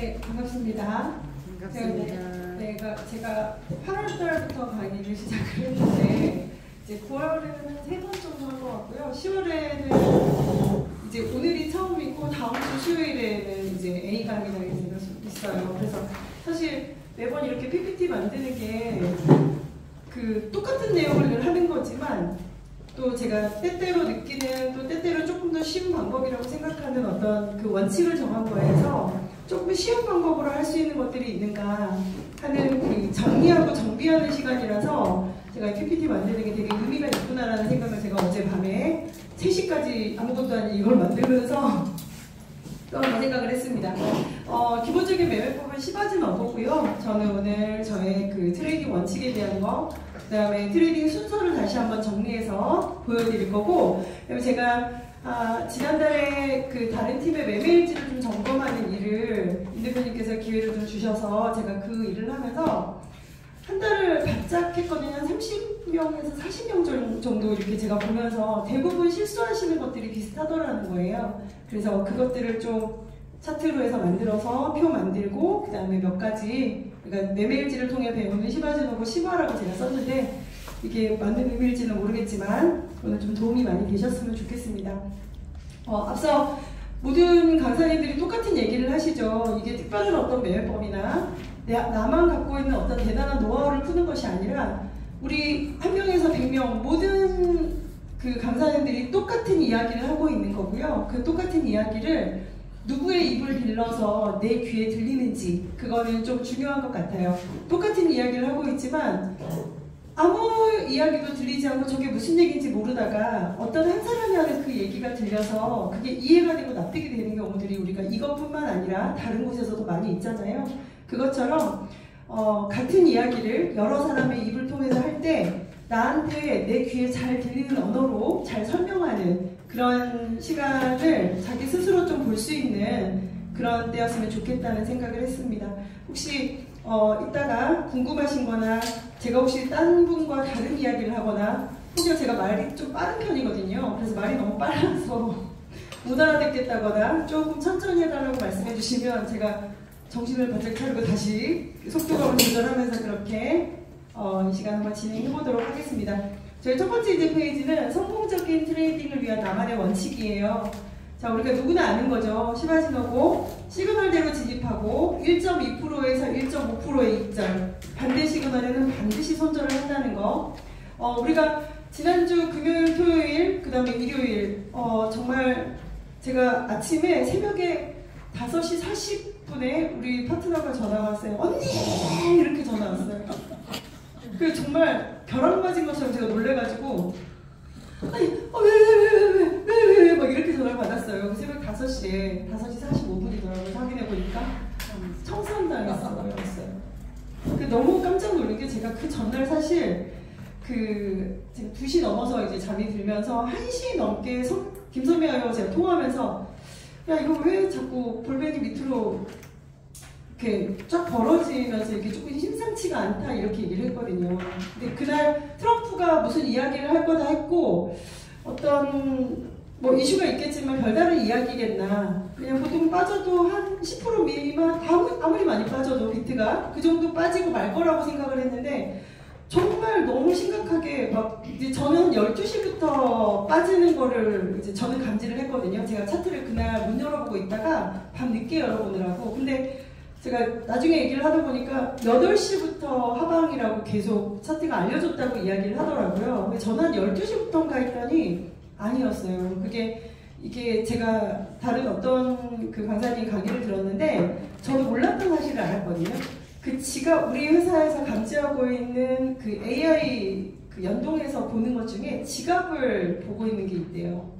네, 반갑습니다. 반갑습니다. 제가 8월 달부터 강의를 시작을 했는데 이제 9월에는 3번 정도 한 것 같고요. 10월에는 이제 오늘이 처음이고 다음 주 수요일에는 이제 A 강의가 있어요. 그래서 사실 매번 이렇게 PPT 만드는 게 그 똑같은 내용을 하는 거지만 또 제가 때때로 느끼는 또 때때로 조금 더 쉬운 방법이라고 생각하는 어떤 그 원칙을 정한 거에서 조금 쉬운 방법으로 할 수 있는 것들이 있는가 하는 그 정리하고 정비하는 시간이라서 제가 PPT 만드는 게 되게 의미가 있구나라는 생각을 제가 어젯밤에 3시까지 아무것도 아닌 이걸 만들면서 또 한번 생각을 했습니다. 기본적인 매매법은 시바지는 없었고요. 저는 오늘 저의 그 트레이딩 원칙에 대한 거, 그 다음에 트레이딩 순서를 다시 한번 정리해서 보여드릴 거고, 그리고 제가 지난달에 그 다른 팀의 매매일지를 좀 점검하는 일을 임 대표님께서 기회를 좀 주셔서 제가 그 일을 하면서 한 달을 바짝 했거든요. 한 30명에서 40명 정도 이렇게 제가 보면서 대부분 실수하시는 것들이 비슷하더라는 거예요. 그래서 그것들을 좀 차트로 해서 만들어서 표 만들고, 그 다음에 몇 가지, 그러니까 매매일지를 통해 배우는 시바지노고 시바라고 제가 썼는데 이게 맞는 의미일지는 모르겠지만 오늘 좀 도움이 많이 되셨으면 좋겠습니다. 앞서 모든 강사님들이 똑같은 얘기를 하시죠. 이게 특별한 어떤 매매법이나 나만 갖고 있는 어떤 대단한 노하우를 푸는 것이 아니라 우리 한 명에서 100명 모든 그 강사님들이 똑같은 이야기를 하고 있는 거고요. 그 똑같은 이야기를 누구의 입을 빌려서 내 귀에 들리는지 그거는 좀 중요한 것 같아요. 똑같은 이야기를 하고 있지만 아무 이야기도 들리지 않고 저게 무슨 얘기인지 모르다가 어떤 한 사람이 하는 그 얘기가 들려서 그게 이해가 되고 납득이 되는 경우들이 우리가 이것뿐만 아니라 다른 곳에서도 많이 있잖아요. 그것처럼 같은 이야기를 여러 사람의 입을 통해서 할 때 나한테 내 귀에 잘 들리는 언어로 잘 설명하는 그런 시간을 자기 스스로 좀 볼 수 있는 그런 때였으면 좋겠다는 생각을 했습니다. 혹시 이따가 궁금하신 거나 제가 혹시 딴 분과 다른 이야기를 하거나 혹여 제가 말이 좀 빠른 편이거든요. 그래서 말이 너무 빨라서 못 알아듣겠다거나 조금 천천히 해달라고 말씀해 주시면 제가 정신을 바짝 차리고 다시 속도감을 조절하면서 그렇게 이 시간 한번 진행해 보도록 하겠습니다. 저희 첫 번째 이제 페이지는 성공적인 트레이딩을 위한 나만의 원칙이에요. 자, 우리가 누구나 아는 거죠. 시바지노고 시그널대로 진입하고 1.2%에서 1.5%의 입절, 반대 시그널에는 반드시 손절을 한다는 거. 우리가 지난주 금요일, 토요일, 그 다음에 일요일 정말 제가 아침에 새벽에 5시 40분에 우리 파트너가 전화가 왔어요. 언니! 이렇게 전화 왔어요. 그 정말 벼락 맞은 것처럼 제가 놀래가지고 아니 왜 막 이렇게 전화를 받았어요. 새벽 5시 45분이더라고요. 확인해보니까 청산당했어요. 너무 깜짝 놀란 게 제가 그 전날 사실 제가 2시 넘어서 이제 잠이 들면서 1시 넘게 김선미하고 제가 통화하면서 야 이거 왜 자꾸 볼펜이 밑으로 이렇게 쫙 벌어지면서 이게 조금 심상치가 않다 이렇게 얘기를 했거든요. 근데 그날 트럼프가 무슨 이야기를 할 거다 했고 어떤 뭐 이슈가 있겠지만 별다른 이야기겠나. 그냥 보통 빠져도 한 10% 미만 아무리 많이 빠져도 비트가 그 정도 빠지고 말 거라고 생각을 했는데 정말 너무 심각하게 막 이제 저는 12시부터 빠지는 거를 이제 저는 감지를 했거든요. 제가 차트를 그날 문 열어보고 있다가 밤 늦게 열어보느라고. 근데 제가 나중에 얘기를 하다 보니까 8시부터 하방이라고 계속 차트가 알려줬다고 이야기를 하더라고요. 저는 12시부터인가 했더니 아니었어요. 이게 제가 다른 어떤 그 강사님 강의를 들었는데 저도 몰랐던 사실을 알았거든요. 우리 회사에서 감지하고 있는 그 AI 연동해서 보는 것 중에 지갑을 보고 있는 게 있대요.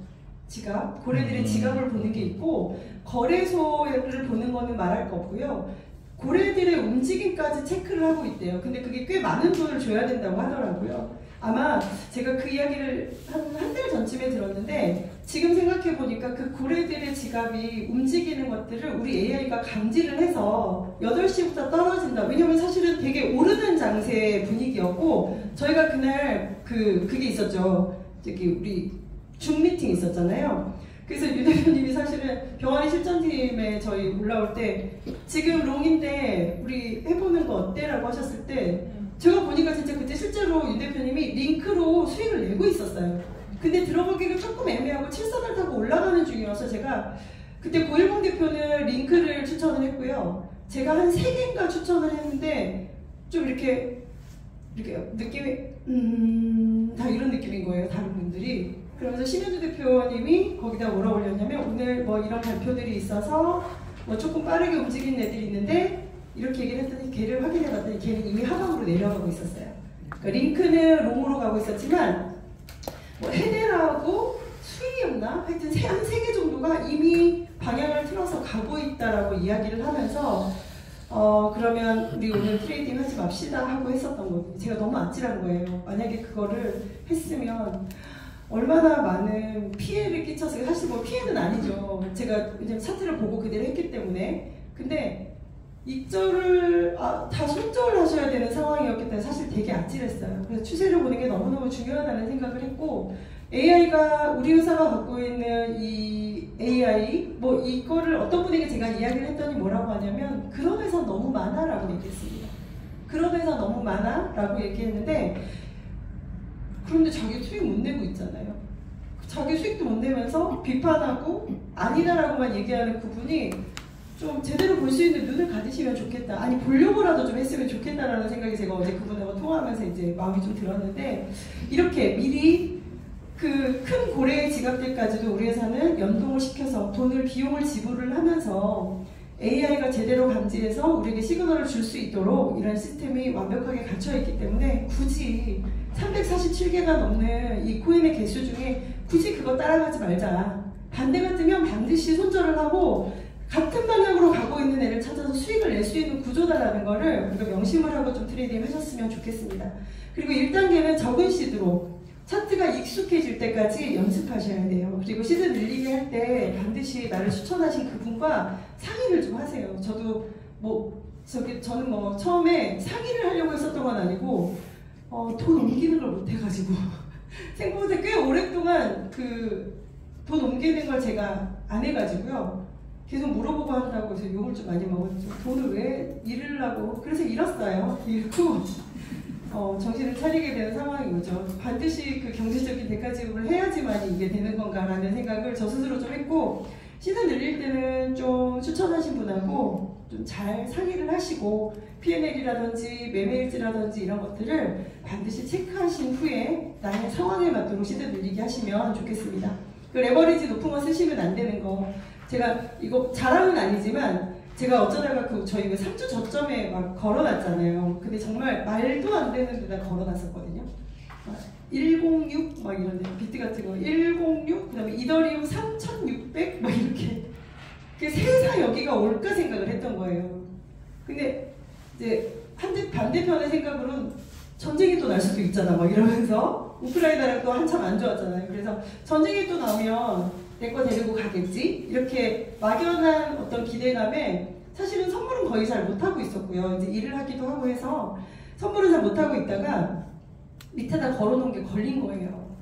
고래들의 지갑을 보는 게 있고 거래소를 보는 거는 말할 거 없고요. 고래들의 움직임까지 체크를 하고 있대요. 근데 그게 꽤 많은 돈을 줘야 된다고 하더라고요. 아마 제가 그 이야기를 한 달 전쯤에 들었는데 지금 생각해보니까 그 고래들의 지갑이 움직이는 것들을 우리 AI가 감지를 해서 8시부터 떨어진다. 왜냐면 사실은 되게 오르는 장세 분위기였고 저희가 그날 그게 있었죠. 우리 줌 미팅 있었잖아요. 그래서 유 대표님이 사실은 병아리 실전팀에 저희 올라올 때 지금 롱인데 우리 해보는 거 어때? 라고 하셨을 때 제가 보니까 진짜 그때 실제로 유 대표님이 링크로 스윙을 내고 있었어요. 근데 들어가기가 조금 애매하고 7선을 타고 올라가는 중이어서 제가 그때 고일봉 대표는 링크를 추천을 했고요. 제가 한 3개인가 추천을 했는데 좀 이렇게 느낌이 다 이런 느낌인 거예요. 다른 분들이. 그러면서 신현주 대표님이 거기다 뭐라 올렸냐면 오늘 뭐 이런 발표들이 있어서 뭐 조금 빠르게 움직이는 애들이 있는데 이렇게 얘기를 했더니 걔를 확인해 봤더니 걔는 이미 하방으로 내려가고 있었어요. 그러니까 링크는 롱으로 가고 있었지만 뭐 헤데라하고 스윙이었나? 하여튼 한 3개 정도가 이미 방향을 틀어서 가고 있다라고 이야기를 하면서 그러면 우리 오늘 트레이딩 하지 맙시다 하고 했었던 거거든요. 제가 너무 아찔한 거예요. 만약에 그거를 했으면 얼마나 많은 피해를 끼쳤어요. 사실 뭐 피해는 아니죠. 제가 왜냐면 차트를 보고 그대로 했기 때문에. 근데 입절을 다 손절을 하셔야 되는 상황이었기 때문에 사실 되게 아찔했어요. 그래서 추세를 보는 게 너무너무 중요하다는 생각을 했고 AI가 우리 회사가 갖고 있는 이 AI 뭐 이거를 어떤 분에게 제가 이야기를 했더니 뭐라고 하냐면 그런 회사 너무 많아 라고 얘기했습니다. 그런 회사 너무 많아 라고 얘기했는데 그런데 자기 수익 못 내고 있잖아요. 자기 수익도 못 내면서 비판하고 아니다라고만 얘기하는 그분이 좀 제대로 볼 수 있는 눈을 가지시면 좋겠다. 아니 보려고라도 좀 했으면 좋겠다라는 생각이 제가 어제 그분하고 통화하면서 이제 마음이 좀 들었는데 이렇게 미리 그 큰 고래의 지갑들까지도 우리 회사는 연동을 시켜서 비용을 지불을 하면서 AI가 제대로 감지해서 우리에게 시그널을 줄 수 있도록 이런 시스템이 완벽하게 갖춰 있기 때문에 굳이 347개가 넘는 이 코인의 개수 중에 굳이 그거 따라가지 말자. 반대가 뜨면 반드시 손절을 하고 같은 방향으로 가고 있는 애를 찾아서 수익을 낼 수 있는 구조다라는 거를 우리가 명심을 하고 좀 트레이딩 하셨으면 좋겠습니다. 그리고 1단계는 적은 시드로 차트가 익숙해질 때까지 연습하셔야 돼요. 그리고 시드 늘리기 할 때 반드시 나를 추천하신 그분과 상의를 좀 하세요. 저도 저는 뭐 처음에 상의를 하려고 했었던 건 아니고 돈 옮기는 걸 못해가지고 생각보다 꽤 오랫동안 돈 옮기는 걸 제가 안 해가지고요. 계속 물어보고 한다고 해서 욕을 좀 많이 먹었죠. 돈을 왜 잃으려고. 그래서 잃었어요. 잃고 정신을 차리게 되는 상황이 오죠. 반드시 그 경제적인 대가 지급을 해야지만 이게 되는 건가라는 생각을 저 스스로 좀 했고 시드 늘릴 때는 좀 추천하신 분하고 좀 잘 상의를 하시고 P&L이라든지 매매일지라든지 이런 것들을 반드시 체크하신 후에 나의 상황에 맞도록 시드 늘리게 하시면 좋겠습니다. 그 레버리지 높은 거 쓰시면 안 되는 거 제가 이거 자랑은 아니지만 제가 어쩌다가 저희 3주 저점에 막 걸어놨잖아요. 근데 정말 말도 안 되는 데다 걸어놨었거든요. 106 막 이런 데 비트 같은 거 106 그다음에 이더리움 3600 막 이렇게 세사 여기가 올까 생각을 했던 거예요. 근데 이제 반대편의 생각으로는 전쟁이 또 날 수도 있잖아 막 이러면서 우크라이나랑 또 한참 안 좋았잖아요. 그래서 전쟁이 또 나면 내 거 데리고 가겠지? 이렇게 막연한 어떤 기대감에 사실은 선물은 거의 잘 못하고 있었고요. 이제 일을 하기도 하고 해서 선물은 잘 못하고 있다가 밑에다 걸어놓은 게 걸린 거예요.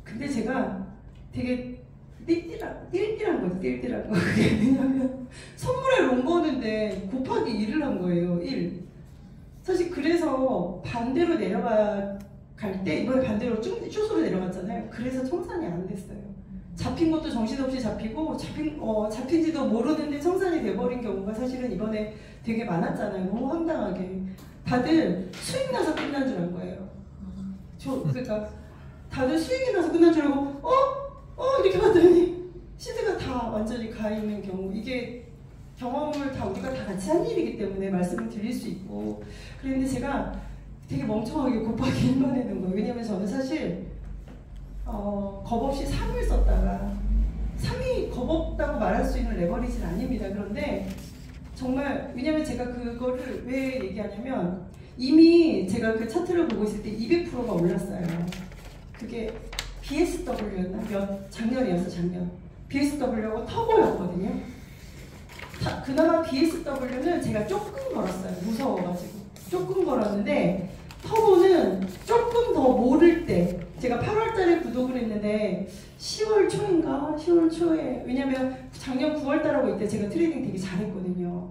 근데 제가 되게 띨띨한 거죠. 띨띨한 거. 왜냐면 선물에 롱 거는데 곱하기 1을 한 거예요. 1. 사실 그래서 반대로 내려갈 때 이번에 반대로 쭈수로 내려갔잖아요. 그래서 청산이 안 됐어요. 잡힌 것도 정신없이 잡히고 잡힌지도 모르는데 청산이 돼버린 경우가 사실은 이번에 되게 많았잖아요. 너무 황당하게 다들 수익 나서 끝난 줄 알 거예요. 그러니까 다들 수익이 나서 끝난 줄 알고 이렇게 봤더니 시드가 다 완전히 가 있는 경우 이게 경험을 다 우리가 다 같이 한 일이기 때문에 말씀을 드릴 수 있고 그런데 제가 되게 멍청하게 곱하기 1만 해놓은 거예요. 왜냐면 저는 사실 겁 없이 3을 썼다가 3이 겁 없다고 말할 수 있는 레버리지는 아닙니다. 그런데 정말 왜냐면 제가 그거를 왜 얘기하냐면 이미 제가 그 차트를 보고 있을 때 200%가 올랐어요. 그게 BSW였나? 작년이었어 작년. BSW하고 터보였거든요. 그나마 BSW는 제가 조금 걸었어요. 무서워가지고 조금 걸었는데 터보는 조금 더 모를 때, 제가 8월 달에 구독을 했는데 10월 초인가? 10월 초에, 왜냐면 작년 9월 달하고 이때 제가 트레이딩 되게 잘했거든요.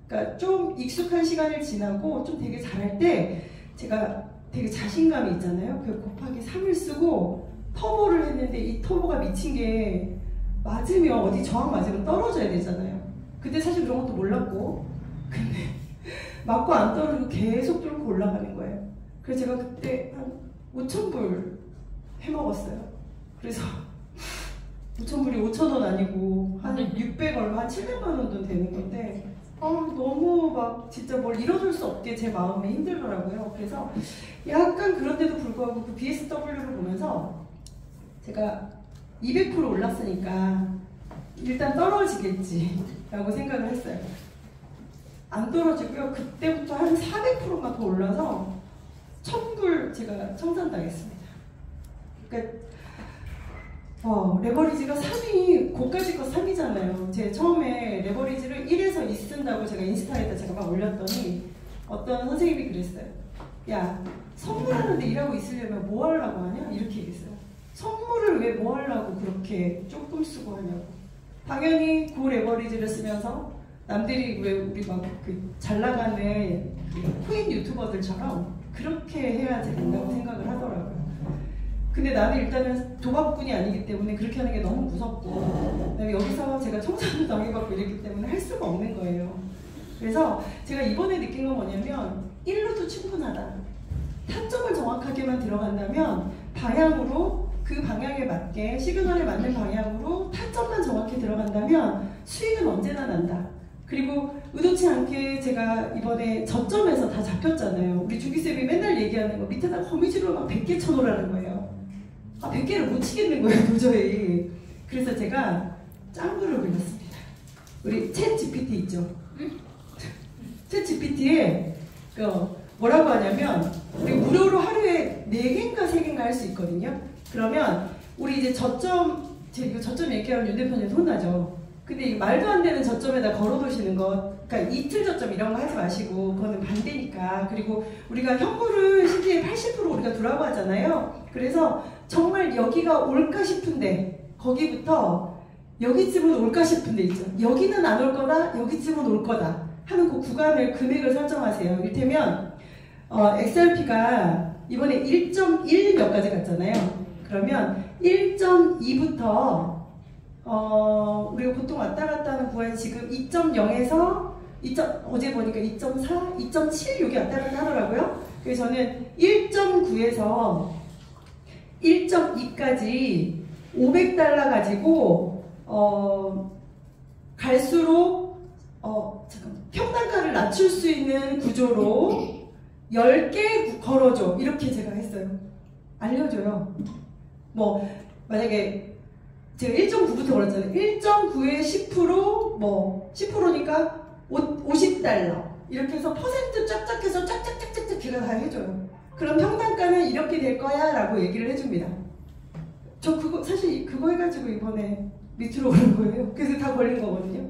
그러니까 좀 익숙한 시간을 지나고 좀 되게 잘할 때 제가 되게 자신감이 있잖아요. 그 곱하기 3을 쓰고 터보를 했는데 이 터보가 미친 게 맞으면 어디 저항 맞으면 떨어져야 되잖아요. 그때 사실 그런 것도 몰랐고, 근데 맞고 안 떨어지고 계속 뚫고 올라가는 거예요. 그래서 제가 그때 한 5,000불 해먹었어요. 그래서 5,000불이 5,000원 아니고 한 600 얼마, 한 700만 원 돈 되는 건데 너무 막 진짜 뭘 이뤄줄 수 없게 제 마음이 힘들더라고요. 그래서 약간 그런데도 불구하고 그 BSW를 보면서 제가 200% 올랐으니까 일단 떨어지겠지 라고 생각을 했어요. 안 떨어지고요. 그때부터 한 400%가 더 올라서 1,000불 제가 청산당했습니다. 그러니까 레버리지가 3이 고가지 거 3이잖아요. 제 처음에 레버리지를 1에서 2 쓴다고 제가 인스타에다 제가 막 올렸더니 어떤 선생님이 그랬어요. 야, 선물하는데 일하고 있으려면 뭐 하려고 하냐? 이렇게 얘기했어요. 선물을 왜 뭐 하려고 그렇게 조금 쓰고 하냐고. 당연히 고 레버리지를 쓰면서 남들이 왜 우리 막 그 잘 나가는 그 코인 유튜버들처럼 그렇게 해야지 된다고 생각을 하더라고요. 근데 나는 일단은 도박꾼이 아니기 때문에 그렇게 하는 게 너무 무섭고, 그다음에 여기서 제가 청산을 당해받고 이랬기 때문에 할 수가 없는 거예요. 그래서 제가 이번에 느낀 건 뭐냐면 1로도 충분하다. 타점을 정확하게만 들어간다면 방향으로, 그 방향에 맞게 시그널에 맞는 방향으로 타점만 정확히 들어간다면 수익은 언제나 난다. 그리고 의도치 않게 제가 이번에 저점에서 다 잡혔잖아요. 우리 주기쌤이 맨날 얘기하는 거 밑에다 거미줄로 막 100개 쳐놓으라는 거예요. 100개를 못 치겠는 거예요, 도저히. 그래서 제가 짱구를 불렀습니다. 우리 챗 GPT 있죠? 챗 GPT에 뭐라고 하냐면, 우리 무료로 하루에 4개인가 3개인가 할 수 있거든요. 그러면 우리 이제 저점, 제가 저점 얘기하면 윤 대표님한테 혼나죠. 근데 이 말도 안 되는 저점에다 걸어두시는 것, 그러니까 이틀 저점 이런 거 하지 마시고, 그거는 반대니까. 그리고 우리가 현물을 실제 80% 우리가 두라고 하잖아요. 그래서 정말 여기가 올까 싶은데, 거기부터 여기쯤은 올까 싶은데 있죠. 여기는 안 올 거다, 여기쯤은 올 거다 하는 그 구간을, 금액을 설정하세요. 이를테면 XRP가 이번에 1.1 몇 가지 갔잖아요. 그러면 1.2부터 우리가 보통 왔다 갔다 하는 구간이 지금 2.0에서 어제 보니까 2.4, 2.7 여기 왔다 갔다 하더라고요. 그래서 저는 1.9에서 1.2까지 500달러 가지고 갈수록 평단가를 낮출 수 있는 구조로 10개 걸어줘, 이렇게 제가 했어요. 알려줘요. 뭐 만약에 제가 1.9부터 걸었잖아요. 1.9에 10%, 10%니까 50달러 이렇게 해서 퍼센트 쫙쫙 해서 쫙쫙쫙쫙 제가 다 해줘요. 그럼 평단가는 이렇게 될 거야 라고 얘기를 해줍니다. 저 사실 그거 해가지고 이번에 밑으로 오른 거예요. 그래서 다 걸린 거거든요.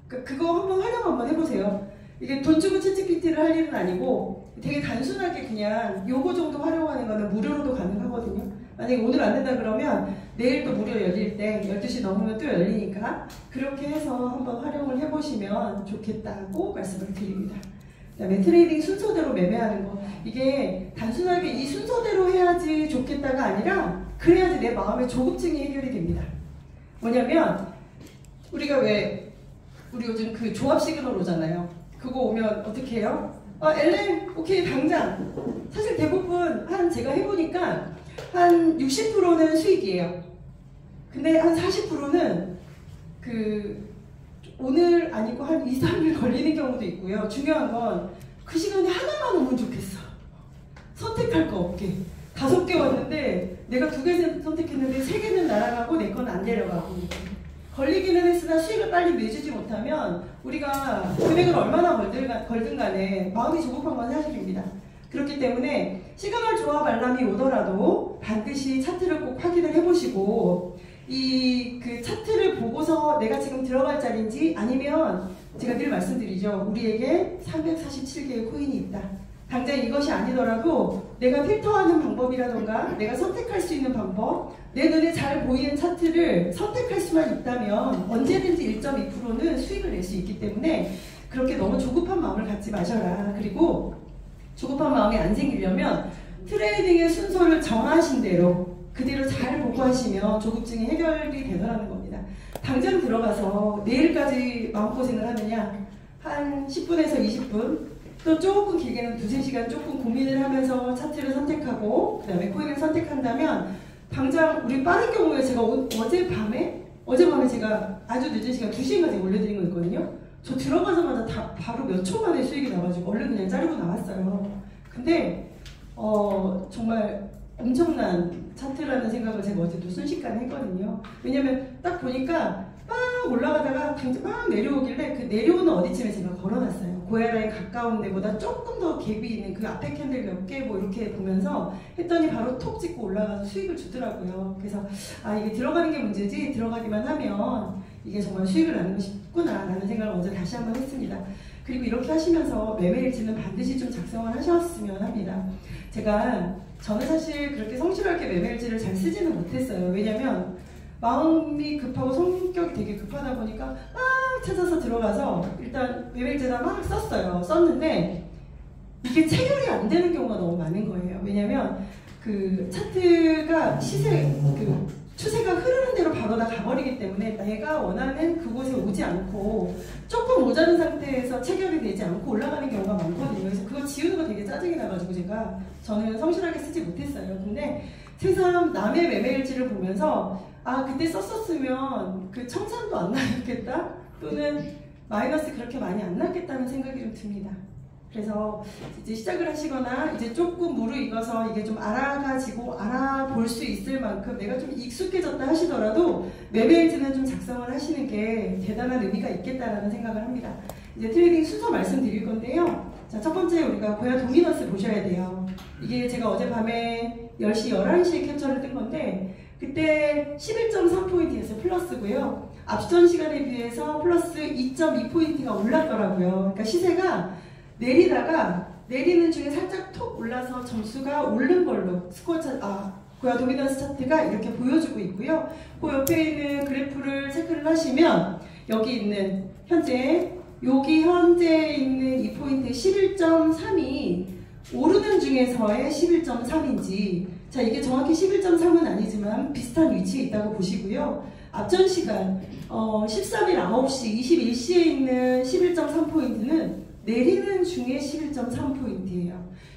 그거 한번 활용 한번 해보세요. 이게 돈 주고 챗GPT를 할 일은 아니고 되게 단순하게 그냥 요거 정도 활용하는 거는 무료로도 가능하거든요. 만약에 오늘 안 된다 그러면 내일 또 무료 열릴 때 12시 넘으면 또 열리니까 그렇게 해서 한번 활용을 해보시면 좋겠다고 말씀을 드립니다. 그 다음에 트레이딩 순서대로 매매하는 거, 이게 단순하게 이 순서대로 해야지 좋겠다가 아니라 그래야지 내 마음의 조급증이 해결이 됩니다. 뭐냐면 우리가 우리 요즘 그 조합 시그널 오잖아요. 그거 오면 어떻게 해요? LM 오케이 당장. 사실 대부분 제가 해보니까 한 60%는 수익이에요. 근데 한 40%는 오늘 아니고 한 2, 3일 걸리는 경우도 있고요. 중요한 건 그 시간에 하나만 오면 좋겠어. 선택할 거 없게. 5개 왔는데 내가 2개 선택했는데 3개는 날아가고 내 건 안 내려가고. 걸리기는 했으나 수익을 빨리 내주지 못하면 우리가 금액을 얼마나 걸든 간에 마음이 조급한 건 사실입니다. 그렇기 때문에 시그널 조합 알람이 오더라도 반드시 차트를 꼭 확인을 해보시고, 그 차트를 보고서 내가 지금 들어갈 자리인지, 아니면 제가 늘 말씀드리죠. 우리에게 347개의 코인이 있다. 당장 이것이 아니더라도 내가 필터하는 방법이라던가 내가 선택할 수 있는 방법, 내 눈에 잘 보이는 차트를 선택할 수만 있다면 언제든지 1.2%는 수익을 낼 수 있기 때문에 그렇게 너무 조급한 마음을 갖지 마셔라. 그리고 조급한 마음이 안 생기려면 트레이딩의 순서를 정하신 대로 그대로 잘 보고 하시면 조급증이 해결이 되더라는 겁니다. 당장 들어가서 내일까지 마음고생을 하느냐, 한 10분에서 20분, 또 조금 길게는 2~3시간 조금 고민을 하면서 차트를 선택하고 그 다음에 코인을 선택한다면 당장 우리 빠른 경우에 제가 어젯밤에 제가 아주 늦은 시간 2시간까지 올려드린 거 있거든요. 저 들어가자마자 다 바로 몇 초 만에 수익이 나가지고 얼른 그냥 자르고 나왔어요. 근데 정말 엄청난 차트라는 생각을 제가 어제도 순식간에 했거든요. 왜냐면 딱 보니까 막 올라가다가 당장 막 내려오길래 그 내려오는 어디쯤에 제가 걸어놨어요. 고야라인 가까운 데보다 조금 더 갭이 있는 그 앞에 캔들 몇 개 뭐 이렇게 보면서 했더니 바로 톡 찍고 올라가서 수익을 주더라고요. 그래서 아, 이게 들어가는 게 문제지 들어가기만 하면 이게 정말 수익을 나는 것이 있구나 라는 생각을 어제 다시 한번 했습니다. 그리고 이렇게 하시면서 매매일지는 반드시 좀 작성을 하셨으면 합니다. 저는 사실 그렇게 성실하게 매매일지를 잘 쓰지는 못했어요. 왜냐면 마음이 급하고 성격이 되게 급하다 보니까 막 찾아서 들어가서 일단 매매일지에다 막 썼는데 이게 체결이 안 되는 경우가 너무 많은 거예요. 왜냐면 그 차트가 추세가 흐르는 대로 바로 다 가버리기 때문에 내가 원하는 그곳에 오지 않고 조금 모자른 상태에서 체결이 되지 않고 올라가는 경우가 많거든요. 그래서 그거 지우는 거 되게 짜증이 나가지고 저는 성실하게 쓰지 못했어요. 근데 새삼 남의 매매일지를 보면서 아, 그때 썼었으면 그 청산도 안 나겠다 또는 마이너스 그렇게 많이 안 났겠다는 생각이 좀 듭니다. 그래서 이제 시작을 하시거나 이제 조금 무르익어서 이게 좀 알아가지고 알아볼 수 있을 만큼 내가 좀 익숙해졌다 하시더라도 매매일지는 좀 작성을 하시는 게 대단한 의미가 있겠다라는 생각을 합니다. 이제 트레이딩 순서 말씀드릴 건데요. 자, 첫 번째 우리가 고야 도미넌스 보셔야 돼요. 이게 제가 어젯밤에 10시, 11시에 캡처를 뜬 건데 그때 11.3포인트였어요. 플러스고요. 앞전 시간에 비해서 플러스 2.2포인트가 올랐더라고요. 그러니까 시세가 내리는 중에 살짝 톡 올라서 점수가 오른 걸로 고야 도미넌스 차트가 이렇게 보여주고 있고요. 그 옆에 있는 그래프를 체크를 하시면 여기 있는 현재 있는 이 포인트 11.3이 오르는 중에서의 11.3인지 자, 이게 정확히 11.3은 아니지만 비슷한 위치에 있다고 보시고요. 앞전 시간 13일 9시 21시에 있는 11.3포인트는 내리는 중에 11.3포인트예요.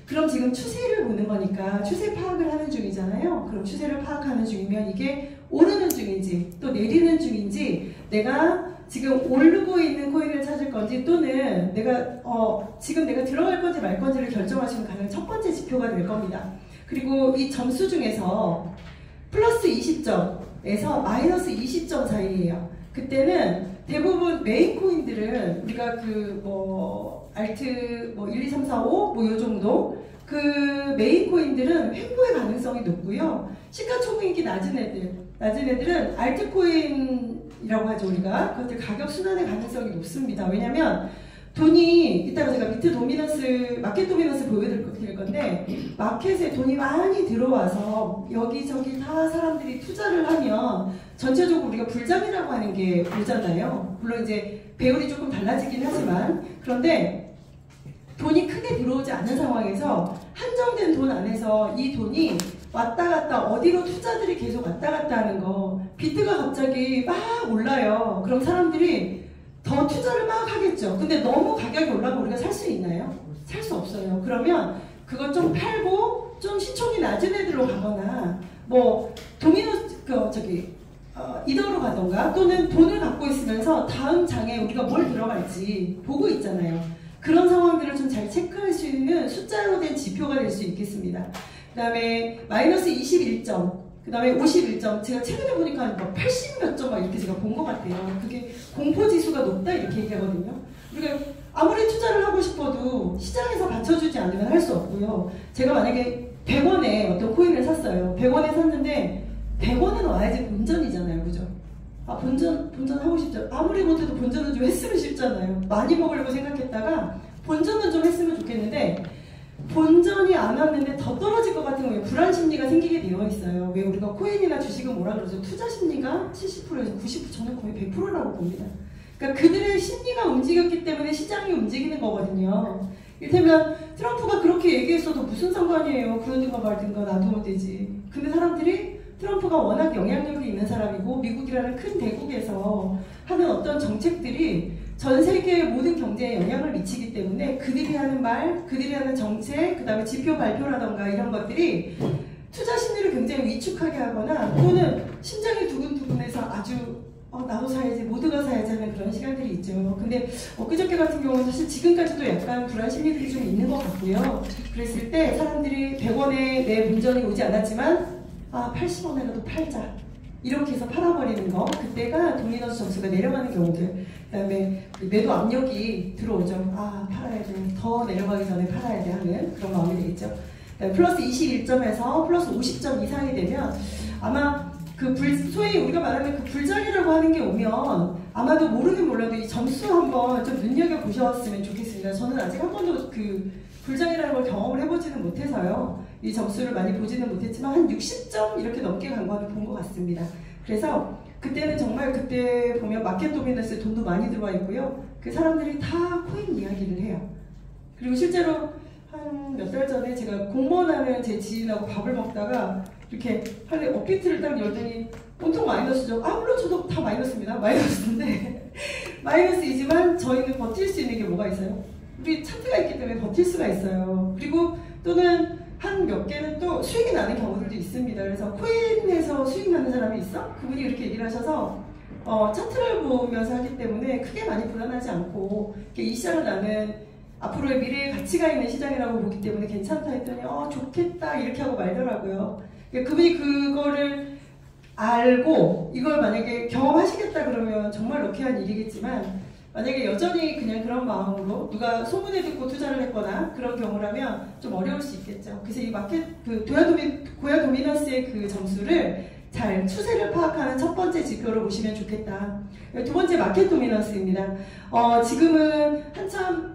그럼 지금 추세를 보는 거니까 추세 파악을 하는 중이잖아요. 그럼 추세를 파악하는 중이면 이게 오르는 중인지 또 내리는 중인지 내가 지금 오르고 있는 코인을 찾을 건지 또는 지금 내가 들어갈 건지 말 건지를 결정하시는 가장 첫 번째 지표가 될 겁니다. 그리고 이 점수 중에서 플러스 20점에서 마이너스 20점 사이예요. 그때는 대부분 메인 코인들은 우리가 알트 1, 2, 3, 4, 5 요 정도 그 메인 코인들은 횡보의 가능성이 높고요. 시가총액이 낮은 애들은 알트코인이라고 하죠. 우리가 그것들 가격 순환의 가능성이 높습니다. 왜냐면 돈이 이따가 제가 밑에 마켓 도미넌스 보여드릴 건데 마켓에 돈이 많이 들어와서 여기저기 다 사람들이 투자를 하면 전체적으로 우리가 불장이라고 하는 게 불잖아요. 물론 이제 배율이 조금 달라지긴 하지만 그런데 돈이 크게 들어오지 않은 상황에서 한정된 돈 안에서 이 돈이 왔다 갔다 어디로 투자들이 계속 왔다 갔다 하는 거 비트가 갑자기 막 올라요. 그럼 사람들이 더 투자를 막 하겠죠. 근데 너무 가격이 올라가면 우리가 살 수 있나요? 살 수 없어요. 그러면 그거 좀 팔고 좀 시총이 낮은 애들로 가거나 이더로 가던가 또는 돈을 갖고 있으면서 다음 장에 우리가 뭘 들어갈지 보고 있잖아요. 그런 상황들을 좀 잘 체크할 수 있는 숫자로 된 지표가 될 수 있겠습니다. 그 다음에 마이너스 21점 그 다음에 51점 제가 최근에 보니까 80 몇 점 이렇게 제가 본 것 같아요. 그게 공포지수가 높다 이렇게 얘기하거든요. 우리가 아무리 투자를 하고 싶어도 시장에서 받쳐주지 않으면 할 수 없고요. 제가 만약에 100원에 어떤 코인을 샀어요. 100원에 샀는데 100원은 와야지 본전이잖아요. 그죠? 아, 본전 하고 싶죠. 아무리 못해도 본전은 좀 했으면 싶잖아요. 많이 먹으려고 생각했다가 본전은 좀 했으면 좋겠는데 본전이 안 왔는데 더 떨어질 것 같은 경우에 불안 심리가 생기게 되어 있어요. 왜 우리가 코인이나 주식은 뭐라 그러죠? 투자 심리가 70%에서 90%, 저는 거의 100%라고 봅니다. 그러니까 그들의 심리가 움직였기 때문에 시장이 움직이는 거거든요. 이를테면 트럼프가 그렇게 얘기했어도 무슨 상관이에요. 그러든가 말든가 놔두면 되지. 근데 사람들이 트럼프가 워낙 영향력이 있는 사람이고 미국이라는 큰 대국에서 하는 어떤 정책들이 전 세계의 모든 경제에 영향을 미치기 때문에 그들이 하는 말, 그들이 하는 정책, 그 다음에 지표 발표라던가 이런 것들이 투자 심리를 굉장히 위축하게 하거나 또는 심장이 두근두근해서 아주 나도 사야지, 모두가 사야지 하는 그런 시간들이 있죠. 근데 엊그저께 같은 경우는 사실 지금까지도 약간 불안 심리들이 좀 있는 것 같고요. 그랬을 때 사람들이 100원에 내 본전이 오지 않았지만 80원에라도 팔자. 이렇게 해서 팔아버리는 거. 그때가 도미노스 점수가 내려가는 경우들. 그 다음에 매도 압력이 들어오죠. 팔아야 돼. 더 내려가기 전에 팔아야 돼 하는 그런 마음이 되겠죠. 플러스 21점에서 플러스 50점 이상이 되면 아마 소위 우리가 말하는 그 불장이라고 하는 게 오면 아마도 모르긴 몰라도 이 점수 한번 좀 눈여겨보셨으면 좋겠습니다. 저는 아직 한 번도 그 불장이라는 걸 경험을 해보지는 못해서요. 이 점수를 많이 보지는 못했지만 한 60점 이렇게 넘게 간 거는 본 것 같습니다. 그래서 그때는 정말 그때 보면 마켓 도미너스에 돈도 많이 들어와 있고요. 그 사람들이 다 코인 이야기를 해요. 그리고 실제로 한 몇 달 전에 제가 공무원하는 제 지인하고 밥을 먹다가 이렇게 하루에 업비트를 딱 열더니 온통 마이너스죠. 물론 저도 다 마이너스입니다. 마이너스인데 마이너스이지만 저희는 버틸 수 있는 게 뭐가 있어요? 우리 차트가 있기 때문에 버틸 수가 있어요. 그리고 또는 한 몇 개는 또 수익이 나는 경우들도 있습니다. 그래서 코인에서 수익 나는 사람이 있어? 그분이 이렇게 얘기를 하셔서 차트를 보면서 하기 때문에 크게 많이 불안하지 않고 이 시장을 나는 앞으로의 미래의 가치가 있는 시장이라고 보기 때문에 괜찮다 했더니 좋겠다 이렇게 하고 말더라고요. 그분이 그거를 알고 이걸 만약에 경험하시겠다 그러면 정말 럭키한 일이겠지만 만약에 여전히 그냥 그런 마음으로 누가 소문에 듣고 투자를 했거나 그런 경우라면 좀 어려울 수 있겠죠. 그래서 이 마켓 고야 도미너스의 그 점수를 잘 추세를 파악하는 첫 번째 지표로 보시면 좋겠다. 두 번째 마켓 도미너스입니다. 지금은 한참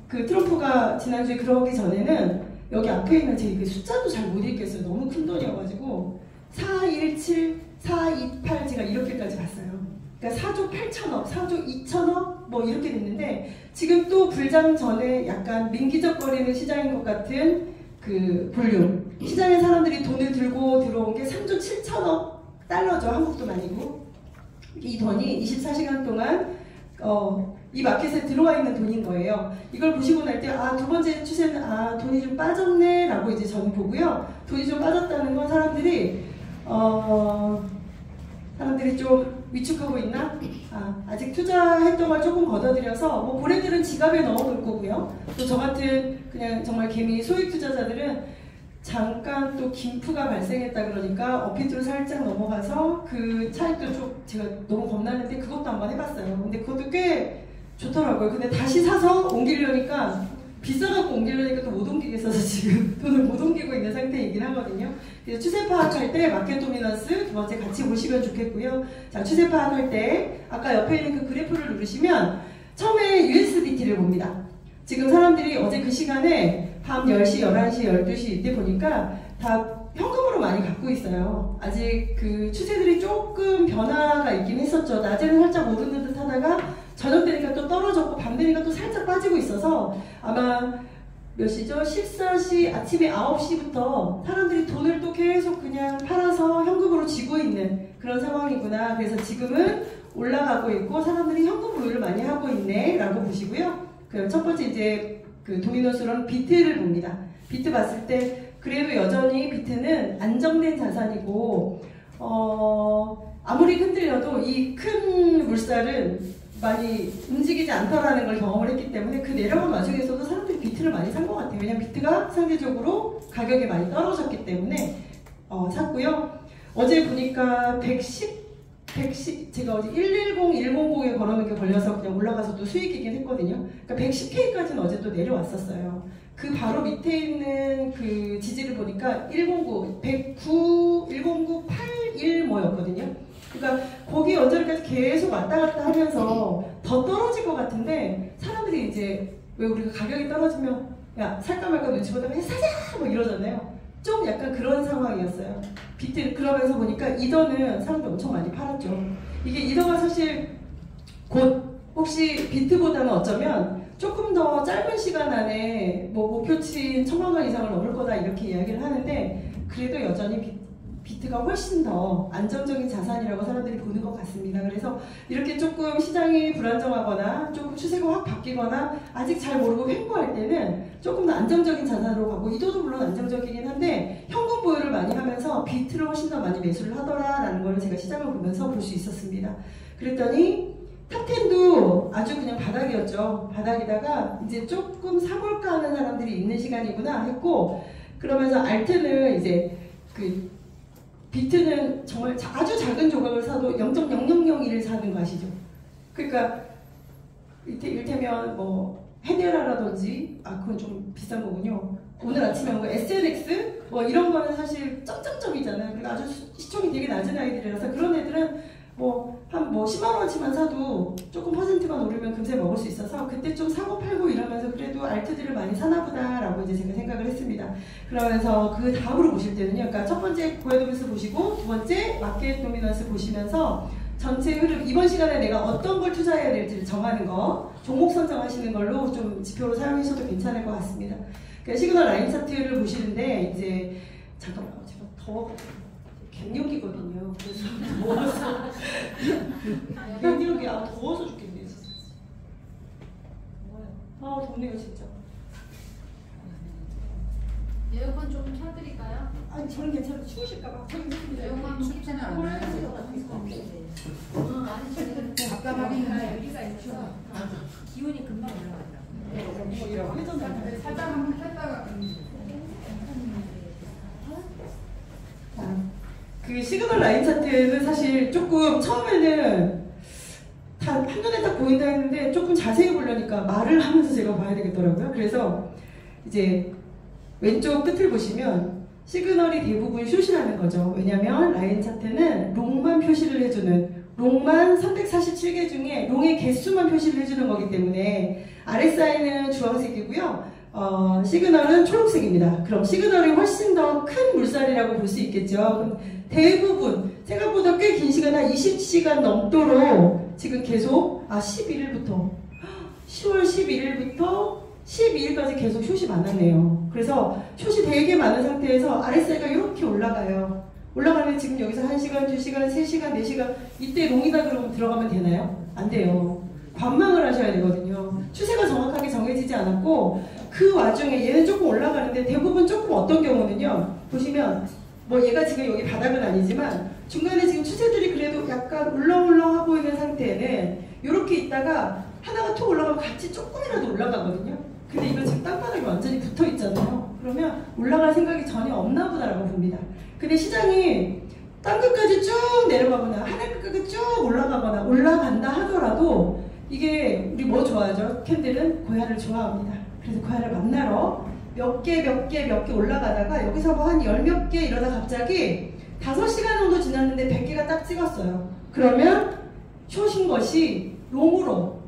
트럼프가 지난주에 그러기 전에는 여기 앞에 있는 제 그 숫자도 잘 못 읽겠어요. 너무 큰 돈이어가지고 417, 428 제가 이렇게까지 봤어요. 그러니까 4조 8천억, 4조 2천억 뭐 이렇게 됐는데 지금 또 불장 전에 약간 민기적거리는 시장인 것 같은 그 볼륨. 시장에 사람들이 돈을 들고 들어온 게 3조 7천억 달러죠. 한국 돈 아니고. 이 돈이 24시간 동안 이 마켓에 들어와 있는 돈인 거예요. 이걸 보시고 날 때 두 번째 추세는 돈이 좀 빠졌네 라고 이제 저는 보고요. 돈이 좀 빠졌다는 건 사람들이 좀 위축하고 있나? 아직 투자했던 걸 조금 걷어들여서 뭐 고래들은 지갑에 넣어놓을 거고요. 또 저 같은 그냥 정말 개미 소액 투자자들은 잠깐 또 김프가 발생했다 그러니까 업비트로 살짝 넘어가서 그 차익도 좀 제가 너무 겁나는데 그것도 한번 해봤어요. 근데 그것도 꽤 좋더라고요. 근데 다시 사서 옮기려니까 비싸갖고 옮기려니까 또 못 옮기겠어서 지금 돈을 못 옮기고 있는 상태이긴 하거든요. 그래서 추세 파악할 때 마켓 도미넌스 두 번째 같이 보시면 좋겠고요. 자, 추세 파악할 때 아까 옆에 있는 그 그래프를 누르시면 처음에 USDT를 봅니다. 지금 사람들이 어제 그 시간에 밤 10시, 11시, 12시 이때 보니까 다 현금으로 많이 갖고 있어요. 아직 그 추세들이 조금 변화가 있긴 했었죠. 낮에는 살짝 오르는 듯 하다가 저녁 되니까 또 떨어졌고 밤 되니까 또 살짝 빠지고 있어서 아마 몇 시죠? 14시 아침에 9시부터 사람들이 돈을 또 계속 그냥 팔아서 현금으로 쥐고 있는 그런 상황이구나. 그래서 지금은 올라가고 있고 사람들이 현금 보유를 많이 하고 있네 라고 보시고요. 그 첫 번째 이제 그 도미노스로는 비트를 봅니다. 비트 봤을 때 그래도 여전히 비트는 안정된 자산이고 아무리 흔들려도 이 큰 물살은 많이 움직이지 않더라는 걸 경험을 했기 때문에 그 내려간 와중에서도 사람들이 비트를 많이 산 것 같아요. 왜냐면 비트가 상대적으로 가격이 많이 떨어졌기 때문에 샀고요. 어제 보니까 110 제가 어제 110, 100에 걸어놓은 게 걸려서 그냥 올라가서 또 수익이긴 했거든요. 그러니까 110K까지는 어제 또 내려왔었어요. 그 바로 밑에 있는 그 지지를 보니까 109, 109, 109, 81 뭐였거든요. 그러니까 거기 언저리까지 계속 왔다 갔다 하면서 더 떨어질 것 같은데 사람들이 이제 왜 우리가 가격이 떨어지면 야 살까 말까 눈치 보다가 사자 뭐 이러잖아요. 좀 약간 그런 상황이었어요. 비트 그러면서 보니까 이더는 사람들 엄청 많이 팔았죠. 이게 이더가 사실 곧 혹시 비트보다는 어쩌면 조금 더 짧은 시간 안에 뭐 목표치 1000만 원 이상을 넘을 거다 이렇게 이야기를 하는데 그래도 여전히 비트가 훨씬 더 안정적인 자산이라고 사람들이 보는 것 같습니다. 그래서 이렇게 조금 시장이 불안정하거나 조금 추세가 확 바뀌거나 아직 잘 모르고 횡보할 때는 조금 더 안정적인 자산으로 가고 이도도 물론 안정적이긴 한데 현금 보유를 많이 하면서 비트를 훨씬 더 많이 매수를 하더라라는 걸 제가 시장을 보면서 볼 수 있었습니다. 그랬더니 탑10도 아주 그냥 바닥이었죠. 바닥이다가 이제 조금 사볼까 하는 사람들이 있는 시간이구나 했고 그러면서 알트는 이제 그 비트는 정말 아주 작은 조각을 사도 0.0001을 사는 거 아시죠? 그러니까 이를테면 뭐 헤데라라든지 그건 좀 비싼 거군요. 오늘 아침에 온 거 SNX 뭐 이런 거는 사실 점점점이잖아요. 그러니까 아주 시총이 되게 낮은 아이들이라서 그런 애들은 한 10만 원어치만 사도 조금 퍼센트만 오르면 금세 먹을 수 있어서 그때 좀 사고 팔고 이러면서 그래도 알트들을 많이 사나 보다라고 이제 제가 생각을 했습니다. 그러면서 그 다음으로 보실 때는요. 그러니까 첫 번째 고해 도미넌스 보시고 두 번째 마켓 도미넌스 보시면서 전체 흐름 이번 시간에 내가 어떤 걸 투자해야 될지를 정하는 거 종목 선정하시는 걸로 좀 지표로 사용하셔도 괜찮을 것 같습니다. 그러니까 시그널 라인 차트를 보시는데 이제 잠깐만 제가 더워가지고 갱년기거든요. 그래서 더워서 갱년기 더워서 죽겠네요. 진짜. 덥네요 진짜. 에어컨 좀 켜드릴까요? 아니 저는 괜찮아요. 추우실까봐. 에어컨 춥지는 않아요. 답답하니까 여기가 있어. 기온이 금방 올라가더라고요. 회전을 살짝 한번 켰다가 그 시그널 라인 차트는 사실 조금 처음에는 한눈에 딱 보인다 했는데 조금 자세히 보려니까 말을 하면서 제가 봐야 되겠더라고요. 그래서 이제 왼쪽 끝을 보시면 시그널이 대부분 숏이라는 거죠. 왜냐면 라인 차트는 롱만 표시를 해주는 롱만 347개 중에 롱의 개수만 표시를 해주는 거기 때문에 RSI는 주황색이고요. 시그널은 초록색입니다. 그럼 시그널이 훨씬 더 큰 물살이라고 볼 수 있겠죠. 그럼 대부분 생각보다 꽤 긴 시간 한 20시간 넘도록 지금 계속 11일부터 10월 11일부터 12일까지 계속 숏이 많았네요. 그래서 숏이 되게 많은 상태에서 RSI가 이렇게 올라가요. 올라가면 지금 여기서 1시간, 2시간, 3시간, 4시간 이때 롱이다 그러면 들어가면 되나요? 안 돼요. 관망을 하셔야 되거든요. 추세가 정확하게 정해지지 않았고 그 와중에 얘는 조금 올라가는데 대부분 조금 어떤 경우는요. 보시면 뭐 얘가 지금 여기 바닥은 아니지만 중간에 지금 추세들이 그래도 약간 울렁울렁하고 있는 상태에는 이렇게 있다가 하나가 툭 올라가면 같이 조금이라도 올라가거든요. 근데 이거 지금 땅바닥에 완전히 붙어 있잖아요. 그러면 올라갈 생각이 전혀 없나 보다라고 봅니다. 근데 시장이 땅끝까지 쭉 내려가거나 하늘 끝까지 쭉 올라가거나 올라간다 하더라도 이게 우리 뭐 좋아하죠? 캔들은 고야를 좋아합니다. 그래서 고야를 만나러 몇 개 올라가다가 여기서 뭐 한 10몇 개 이러다 갑자기 5시간 정도 지났는데 100개가 딱 찍었어요. 그러면 숏인 것이 롱으로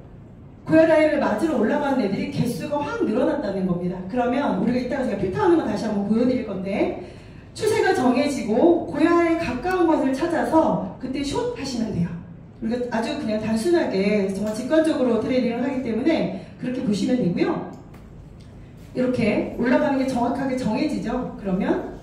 고야 라인을 맞으러 올라가는 애들이 개수가 확 늘어났다는 겁니다. 그러면 우리가 이따가 제가 필터하는 거 다시 한번 보여드릴 건데 추세가 정해지고 고야에 가까운 것을 찾아서 그때 숏 하시면 돼요. 우리가 아주 그냥 단순하게 정말 직관적으로 트레이딩을 하기 때문에 그렇게 보시면 되고요. 이렇게 올라가는 게 정확하게 정해지죠. 그러면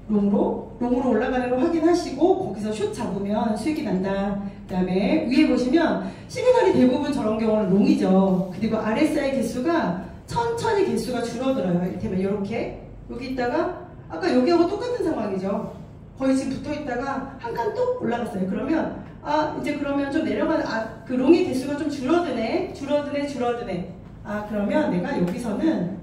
롱으로 올라가는 걸 확인하시고 거기서 숏 잡으면 수익이 난다. 그 다음에 위에 보시면 시그널이 대부분 저런 경우는 롱이죠. 그리고 RSI 개수가 천천히 개수가 줄어들어요. 이를테면 이렇게 여기 있다가 아까 여기하고 똑같은 상황이죠. 거의 지금 붙어 있다가 한 칸 또 올라갔어요. 그러면 이제 그러면 좀 내려가는 그 롱의 개수가 좀 줄어드네. 그러면 내가 여기서는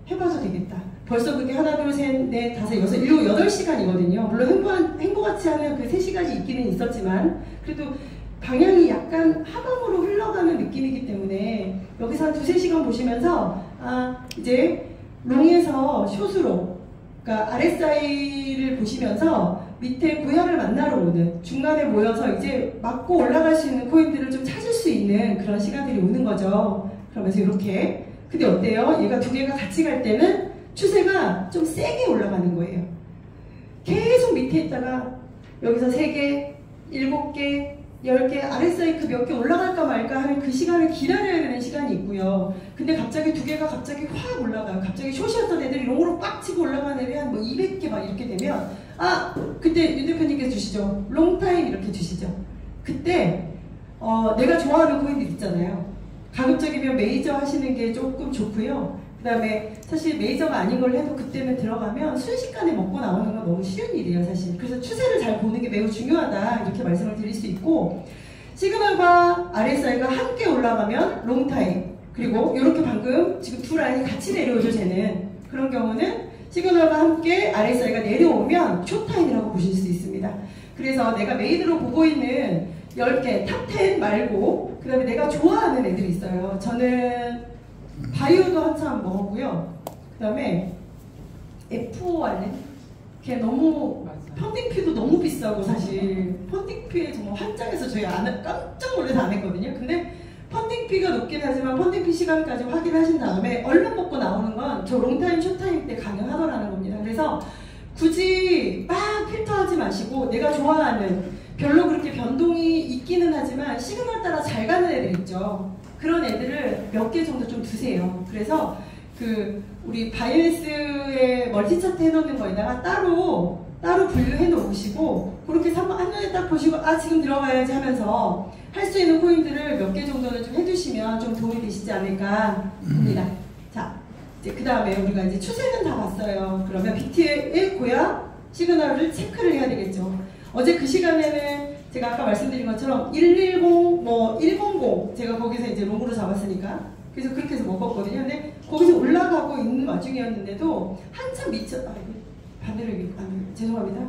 해봐도 되겠다. 벌써 그게 하나, 둘, 셋, 넷, 다섯, 여섯, 일곱, 8시간이거든요. 물론 행보같이 하는 그 3시간이 있기는 있었지만 그래도 방향이 약간 하방으로 흘러가는 느낌이기 때문에 여기서 한 2~3시간 보시면서 이제 롱에서 숏으로 그러니까 RSI를 보시면서 밑에 고야를 만나러 오는 중간에 모여서 이제 맞고 올라갈 수 있는 코인들을 좀 찾을 수 있는 그런 시간들이 오는 거죠. 그러면서 이렇게 근데 어때요? 얘가 두 개가 같이 갈 때는 추세가 좀 세게 올라가는 거예요. 계속 밑에 있다가 여기서 3개, 7개, 10개, RSI 몇 개 올라갈까 말까 하는 그 시간을 기다려야 되는 시간이 있고요. 근데 갑자기 두 개가 갑자기 확 올라가요. 갑자기 숏이었던 애들이 롱으로 빡 치고 올라가는 애들이 한 뭐 200개 막 이렇게 되면 그때 윤 대표님께서 주시죠. 롱타임 이렇게 주시죠. 그때 내가 좋아하는 코인들 있잖아요. 가급적이면 메이저 하시는 게 조금 좋고요. 그 다음에 사실 메이저가 아닌 걸 해도 그때는 들어가면 순식간에 먹고 나오는 건 너무 쉬운 일이에요, 사실. 그래서 추세를 잘 보는 게 매우 중요하다 이렇게 말씀을 드릴 수 있고, 시그널과 RSI가 함께 올라가면 롱타임, 그리고 이렇게 방금 지금 두 라인이 같이 내려오죠, 쟤는. 그런 경우는 시그널과 함께 RSI가 내려오면 숏타임이라고 보실 수 있습니다. 그래서 내가 메인으로 보고 있는 10개, 탑10 말고 그 다음에 내가 좋아하는 애들이 있어요. 저는 바이오도 한참 먹었고요. 그 다음에 F5알렌? 걔 너무 펀딩피도 너무 비싸고, 사실 펀딩피에 정말 환장해서 저희 깜짝 놀라서 안 했거든요. 근데 펀딩피가 높긴 하지만 펀딩피 시간까지 확인하신 다음에 얼른 먹고 나오는 건 저 롱타임, 숏타임 때 가능하더라는 겁니다. 그래서 굳이 막 필터하지 마시고 내가 좋아하는, 별로 그렇게 변동이 있기는 하지만 시그널 따라 잘 가는 애들 있죠. 그런 애들을 몇 개 정도 좀 두세요. 그래서 우리 바이낸스에 멀티 차트 해놓는 거에다가 따로 분류해 놓으시고, 그렇게 한눈에 딱 보시고 지금 들어가야지 하면서 할 수 있는 코인들을 몇 개 정도는 좀 해두시면 좀 도움이 되시지 않을까 합니다. 자, 이제 그 다음에 우리가 이제 추세는 다 봤어요. 그러면 비트의 고야 시그널을 체크를 해야 되겠죠. 어제 그 시간에는 제가 아까 말씀드린 것처럼 110, 100 제가 거기서 이제 롱으로 잡았으니까 그래서 그렇게 해서 먹었거든요. 근데 거기서 올라가고 있는 와중이었는데도 한참 반대로 죄송합니다.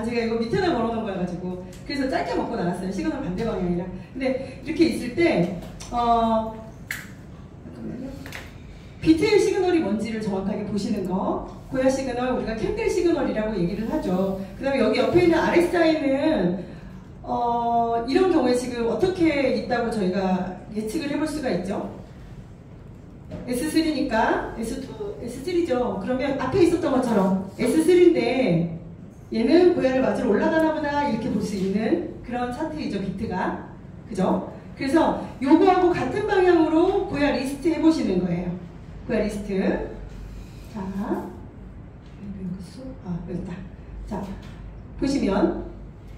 제가 이거 밑에다 걸어놓은 거여가지고 그래서 짧게 먹고 나갔어요. 시그널 반대 방향이라. 근데 이렇게 있을 때 잠깐만요. 비트의 시그널이 뭔지를 정확하게 보시는 거. 고야 시그널, 우리가 캔들 시그널이라고 얘기를 하죠. 그 다음에 여기 옆에 있는 RSI는 이런 경우에 지금 어떻게 있다고 저희가 예측을 해볼 수가 있죠. S3니까 S3죠. 그러면 앞에 있었던 것처럼 S3인데 얘는 고야를 맞으러 올라가나 보다 이렇게 볼 수 있는 그런 차트이죠, 비트가. 그죠? 그래서 요거하고 같은 방향으로 고야 리스트 해보시는 거예요. 고야 리스트. 자, 여기다. 자, 보시면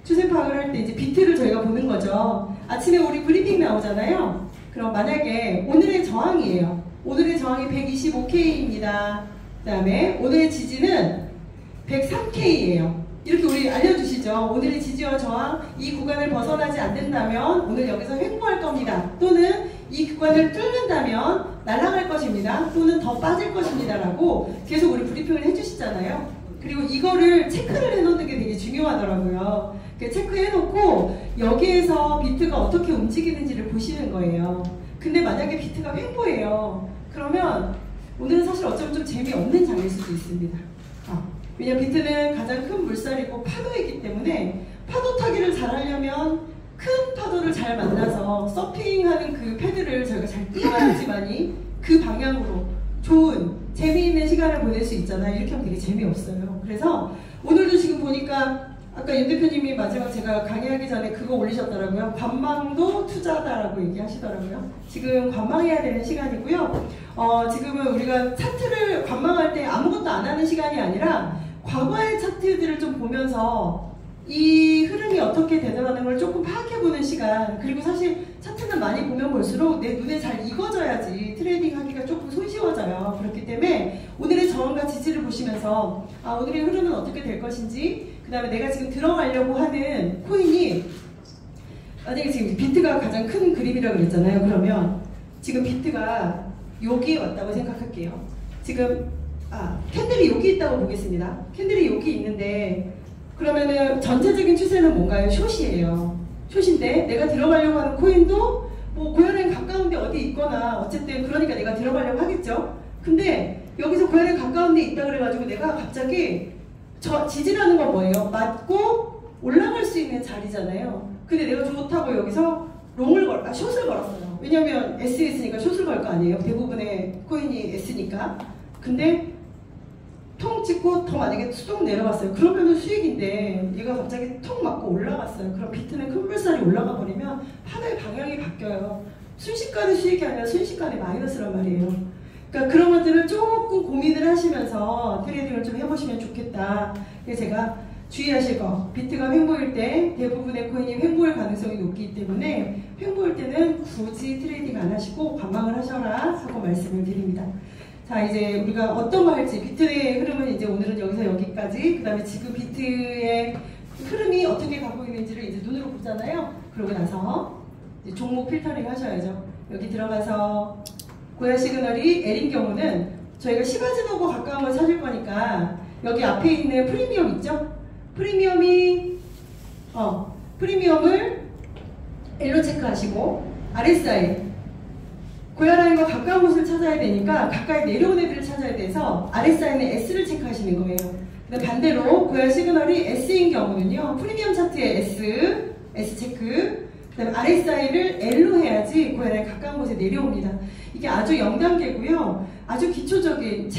추세 파악을 할 때 이제 비트를 저희가 보는 거죠. 아침에 우리 브리핑 나오잖아요. 그럼 만약에 오늘의 저항이에요. 오늘의 저항이 125K입니다. 그 다음에 오늘의 지지는 103K예요. 이렇게 우리 알려주시죠. 오늘의 지지와 저항, 이 구간을 벗어나지 않는다면 오늘 여기서 횡보할 겁니다. 또는 이 구간을 뚫는다면 날아갈 것입니다. 또는 더 빠질 것입니다. 라고 계속 우리 브리핑을 해주시잖아요. 그리고 이거를 체크를 해놓는 게 되게 중요하더라고요. 체크해놓고 여기에서 비트가 어떻게 움직이는지를 보시는 거예요. 근데 만약에 비트가 횡보예요. 그러면 오늘은 사실 어쩌면 좀 재미없는 장일 수도 있습니다. 왜냐면 비트는 가장 큰 물살이고 파도이기 때문에 파도 타기를 잘 하려면 큰 파도를 잘 만나서 서핑하는 그 패드를 저희가 잘 띄워야지만이 그 방향으로 좋은 재미있는 시간을 보낼 수 있잖아요. 이렇게 하면 되게 재미없어요. 그래서 오늘도 지금 보니까 아까 윤 대표님이 마지막 제가 강의하기 전에 그거 올리셨더라고요. 관망도 투자다라고 얘기하시더라고요. 지금 관망해야 되는 시간이고요. 지금은 우리가 차트를 관망할 때 아무것도 안 하는 시간이 아니라 과거의 차트들을 좀 보면서 이 흐름이 어떻게 되더라는 걸 조금 파악해보는 시간. 그리고 사실 차트는 많이 보면 볼수록 내 눈에 잘 익어져야지 트레이딩 하기가 조금 손쉬워져요. 그렇기 때문에 오늘의 저항과 지지를 보시면서 오늘의 흐름은 어떻게 될 것인지, 그 다음에 내가 지금 들어가려고 하는 코인이, 만약에 지금 비트가 가장 큰 그림이라고 그랬잖아요. 그러면 지금 비트가 여기에 왔다고 생각할게요. 지금 캔들이 여기 있다고 보겠습니다. 캔들이 여기 있는데 그러면은 전체적인 추세는 뭔가요? 숏이에요. 숏인데 내가 들어가려고 하는 코인도 뭐 고연에 가까운데 어디 있거나 어쨌든 그러니까 내가 들어가려고 하겠죠. 근데 여기서 고연에 가까운 데 있다 그래가지고 내가 갑자기 지지라는 건 뭐예요? 맞고 올라갈 수 있는 자리잖아요. 근데 내가 좋다고 여기서 숏을 걸었어요. 왜냐면 S니까 숏을 걸 거 아니에요. 대부분의 코인이 S니까. 근데 통 찍고 더 만약에 수동 내려갔어요. 그러면은 수익인데 얘가 갑자기 통 맞고 올라갔어요. 그럼 비트는 큰 물살이 올라가 버리면 판의 방향이 바뀌어요. 순식간에 수익이 아니라 순식간에 마이너스란 말이에요. 그러니까 그런 것들을 조금 고민을 하시면서 트레이딩을 좀 해보시면 좋겠다. 그래서 제가 주의하실 거, 비트가 횡보일 때 대부분의 코인이 횡보일 가능성이 높기 때문에 횡보일 때는 굳이 트레이딩 안 하시고 관망을 하셔라 하고 말씀을 드립니다. 자, 이제 우리가 어떤 거 할지, 비트의 흐름은 이제 오늘은 여기서 여기까지, 그 다음에 지금 비트의 흐름이 어떻게 가고 있는지를 이제 눈으로 보잖아요. 그러고 나서 이제 종목 필터링 하셔야죠. 여기 들어가서 고야 시그널이 L인 경우는 저희가 시바지노고 가까운 걸 찾을 거니까 여기 앞에 있는 프리미엄 있죠? 프리미엄을 L로 체크하시고 RSI 고야 라인과 가까운 곳을 찾아야 되니까 가까이 내려온 애들을 찾아야 돼서 RSI는 S를 체크하시는 거예요. 근데 반대로 고야 시그널이 S인 경우는요, 프리미엄 차트에 S 체크, 그 다음에 RSI를 L로 해야지 고야 라인 가까운 곳에 내려옵니다. 이게 아주 0단계고요. 아주 기초적인,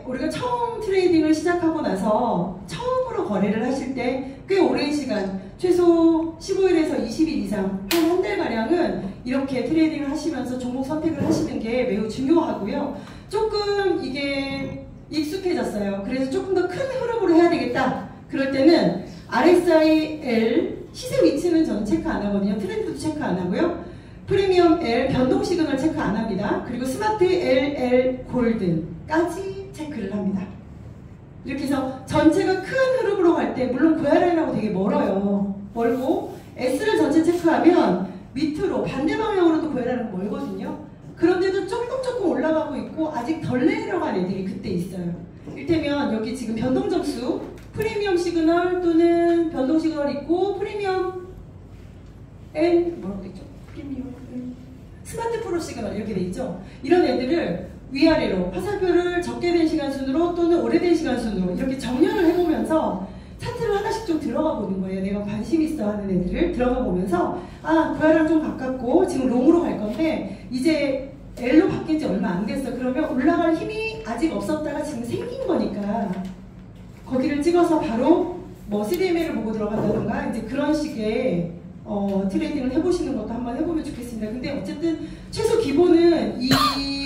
우리가 처음 트레이딩을 시작하고 나서 처음으로 거래를 하실 때 꽤 오랜 시간, 최소 15일에서 20일 이상, 한 달가량은 이렇게 트레이딩을 하시면서 종목 선택을 하시는 게 매우 중요하고요. 조금 이게 익숙해졌어요. 그래서 조금 더 큰 흐름으로 해야 되겠다. 그럴 때는 RSI L, 시세 위치는 저는 체크 안 하거든요. 트렌드도 체크 안 하고요. 프리미엄 L, 변동 시그널 체크 안 합니다. 그리고 스마트 LL 골든까지 체크를 합니다. 이렇게 해서 전체가 큰 흐름으로 갈 때, 물론 고야라인하고 되게 멀어요. 멀고 S를 전체 체크하면 밑으로 반대 방향으로도 고야라인은 멀거든요. 그런데도 조금 올라가고 있고 아직 덜 내려간 애들이 그때 있어요. 이를테면 여기 지금 변동 점수, 프리미엄 시그널 또는 변동 시그널 있고 프리미엄 N 뭐라고 돼 있죠? 프리미엄 N 스마트 프로 시그널 이렇게 돼 있죠. 이런 애들을 위아래로 화살표를 적게 된 시간 순으로 또는 오래된 시간 순으로 이렇게 정렬을 해보면서 차트를 하나씩 좀 들어가 보는 거예요. 내가 관심 있어 하는 애들을 들어가 보면서 고야랑 좀 가깝고 지금 롱으로 갈 건데 이제 L로 바뀐 지 얼마 안 됐어. 그러면 올라갈 힘이 아직 없었다가 지금 생긴 거니까 거기를 찍어서 바로 뭐 CDMA를 보고 들어간다던가 이제 그런 식의 트레이딩을 해보시는 것도 한번 해보면 좋겠습니다. 근데 어쨌든 최소 기본은 이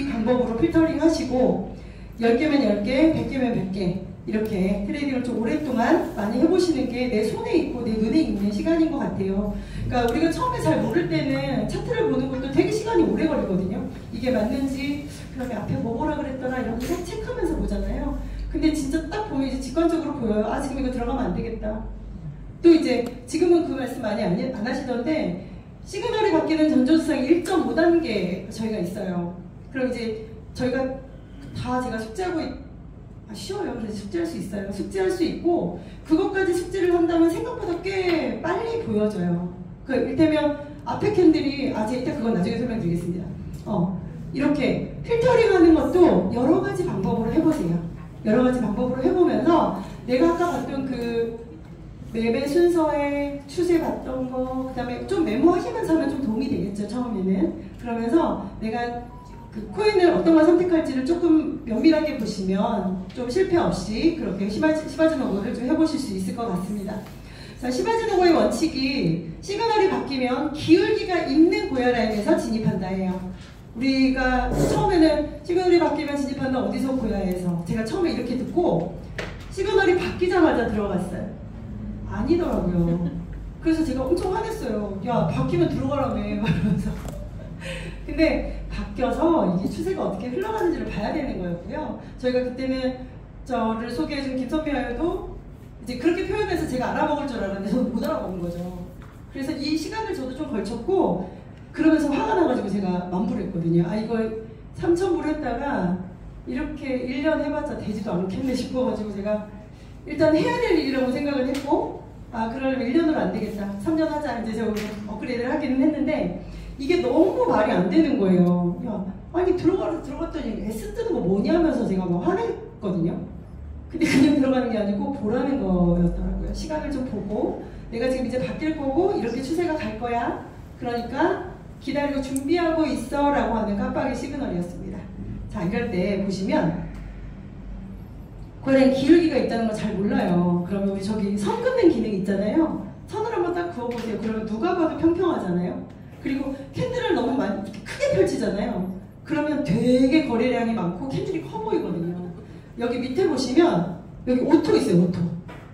방법으로 필터링 하시고 10개면 10개, 100개면 100개 이렇게 트레이딩을 좀 오랫동안 많이 해보시는 게 내 손에 있고 내 눈에 있는 시간인 것 같아요. 그러니까 우리가 처음에 잘 모를 때는 차트를 보는 것도 되게 시간이 오래 걸리거든요. 이게 맞는지, 그다음에 앞에 뭐 보라 그랬더라 이런 거 체크하면서 보잖아요. 근데 진짜 딱 보면 이제 직관적으로 보여요. 지금 이거 들어가면 안 되겠다. 또 이제 지금은 그 말씀 많이 안 하시던데 시그널이 바뀌는 전조수상 1.5단계 저희가 있어요. 그럼 이제 저희가 다 제가 숙제하고 쉬워요. 그래서 숙제할 수 있어요. 숙제할 수 있고 그것까지 숙제를 한다면 생각보다 꽤 빨리 보여져요. 이를테면 앞에 캔들이 제가 이따 그건 나중에 설명드리겠습니다. 이렇게 필터링하는 것도 여러 가지 방법으로 해보세요. 여러 가지 방법으로 해보면서 내가 아까 봤던 그 매매 순서에 추세 봤던 거, 그 다음에 좀 메모하시면서 하면 좀 도움이 되겠죠, 처음에는. 그러면서 내가 그 코인을 어떤 걸 선택할지를 조금 면밀하게 보시면 좀 실패 없이 그렇게 시바지노고를 좀 해보실 수 있을 것 같습니다. 자, 시바지노고의 원칙이 시그널이 바뀌면 기울기가 있는 고야 라인에서 진입한다예요. 우리가 처음에는 시그널이 바뀌면 진입한다 어디서 고야에서 제가 처음에 이렇게 듣고 시그널이 바뀌자마자 들어갔어요. 아니더라고요. 그래서 제가 엄청 화냈어요. 야, 바뀌면 들어가라며 이러면서. 근데 바뀌어서 이게 추세가 어떻게 흘러가는지를 봐야 되는 거였고요. 저희가 그때는 저를 소개해준 김선미 아유도 이제 그렇게 표현해서 제가 알아먹을 줄 알았는데 저는 못 알아먹은 거죠. 그래서 이 시간을 저도 좀 걸쳤고 그러면서 화가 나가지고 제가 만불을 했거든요. 이걸 3,000불 했다가 이렇게 1년 해봤자 되지도 않겠네 싶어가지고 제가 일단 해야 될 일이라고 생각을 했고 그러려면 1년으로 안 되겠다. 3년 하자. 이제 제가 업그레이드를 하기는 했는데 이게 너무 말이 안 되는 거예요. 야, 아니 들어갔더니 S 뜨는 거 뭐냐면서 제가 막 화냈거든요. 근데 그냥 들어가는 게 아니고 보라는 거였더라고요. 시간을 좀 보고 내가 지금 이제 바뀔 거고 이렇게 추세가 갈 거야. 그러니까 기다리고 준비하고 있어 라고 하는 깜빡이 시그널이었습니다. 자, 이럴 때 보시면 고혈압 기울기가 있다는 걸 잘 몰라요. 그러면 우리 저기 선 긋는 기능 있잖아요. 선을 한번 딱 그어보세요. 그러면 누가 봐도 평평하잖아요. 그리고 캔들을 너무 많이 크게 펼치잖아요. 그러면 되게 거래량이 많고 캔들이 커 보이거든요. 여기 밑에 보시면 여기 오토 있어요. 오토.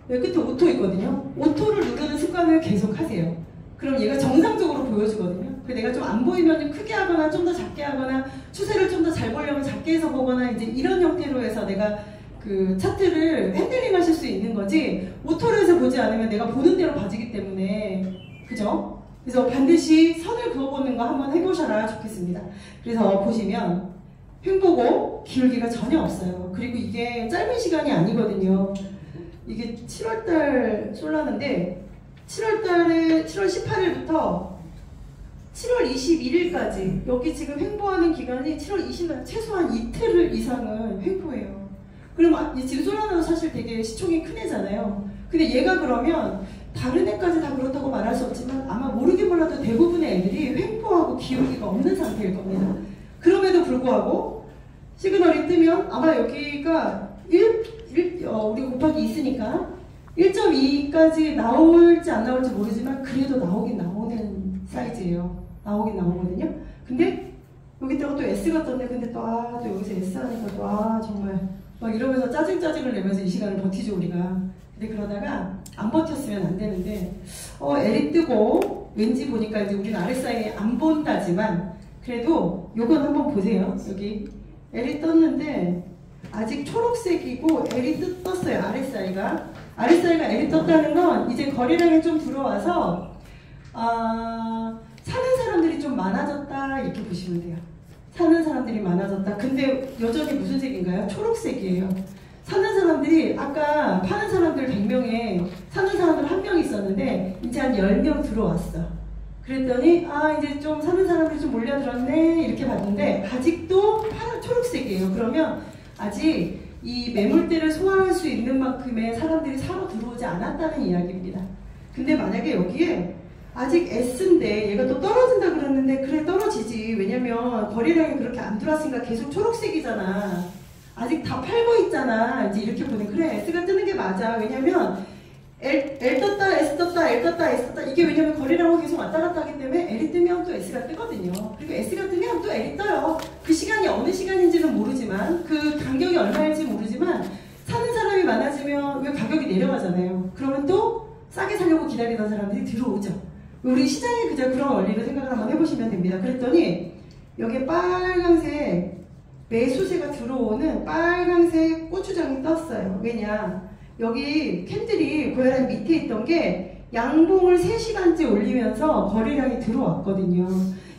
여기 끝에 오토 있거든요. 오토를 누르는 습관을 계속 하세요. 그럼 얘가 정상적으로 보여주거든요. 내가 좀 안 보이면 좀 크게 하거나 좀 더 작게 하거나 추세를 좀 더 잘 보려면 작게 해서 보거나 이제 이런 형태로 해서 내가 그 차트를 핸들링 하실 수 있는 거지 오토로 해서 보지 않으면 내가 보는 대로 봐지기 때문에 그죠? 그래서 반드시 선을 그어보는 거 한번 해보셔라 좋겠습니다. 그래서 보시면 횡보고 기울기가 전혀 없어요. 그리고 이게 짧은 시간이 아니거든요. 이게 7월달 솔라는데 7월달에 7월 18일부터 7월 21일까지 여기 지금 횡보하는 기간이 7월 20일 최소한 이틀 이상은 횡보해요. 그럼 지금 솔라나도 사실 되게 시총이 큰 애잖아요. 근데 얘가 그러면 다른 애까지 다 그렇다고 말할 수 없지만 아마 모르게 몰라도 대부분의 애들이 횡보하고 기울기가 없는 상태일 겁니다. 그럼에도 불구하고 시그널이 뜨면 아마 여기가 우리가 곱하기 있으니까 1.2까지 나올지 안 나올지 모르지만 그래도 나오긴 나오는 사이즈예요. 나오긴 나오거든요. 근데 여기다가 또 S가 떴네. 근데 또 또 여기서 S 하니까 또 정말 막 이러면서 짜증을 내면서 이 시간을 버티죠 우리가. 근데 그러다가 안 버텼으면 안 되는데 L이 뜨고 왠지 보니까 이제 우리는 RSI 안 본다지만 그래도 요건 한번 보세요. 여기 L이 떴는데 아직 초록색이고 L이 떴어요. RSI가 L이 떴다는 건 이제 거래량이 좀 들어와서 사는 사람들이 좀 많아졌다 이렇게 보시면 돼요. 사는 사람들이 많아졌다. 근데 여전히 무슨 색인가요? 초록색이에요. 사는 사람들이 아까 파는 사람들 100명에 사는 사람들 1명 있었는데 이제 한 10명 들어왔어. 그랬더니 이제 좀 사는 사람들이 좀 몰려들었네 이렇게 봤는데 아직도 초록색이에요. 그러면 아직 이 매물대를 소화할 수 있는 만큼의 사람들이 사러 들어오지 않았다는 이야기입니다. 근데 만약에 여기에 아직 S인데 얘가 또 떨어진다 그랬는데 그래 떨어지지. 왜냐면 거래량이 그렇게 안 들어왔으니까 계속 초록색이잖아. 아직 다 팔고 있잖아. 이제 이렇게 보면 그래 S가 뜨는 게 맞아. 왜냐면 L 떴다 S 떴다 L 떴다 S 떴다 이게 왜냐면 거래량이 계속 왔다 갔다 하기 때문에 L이 뜨면 또 S가 뜨거든요. 그리고 S가 뜨면 또 L이 떠요. 그 시간이 어느 시간인지는 모르지만 그 간격이 얼마일지 모르지만 사는 사람이 많아지면 왜 가격이 내려가잖아요. 그러면 또 싸게 사려고 기다리던 사람들이 들어오죠. 우리 시장이 그런 원리로 생각을 한번 해보시면 됩니다. 그랬더니 여기에 빨간색 매수세가 들어오는 빨간색 고추장이 떴어요. 왜냐? 여기 캔들이 고혈압 밑에 있던 게 양봉을 3시간째 올리면서 거래량이 들어왔거든요.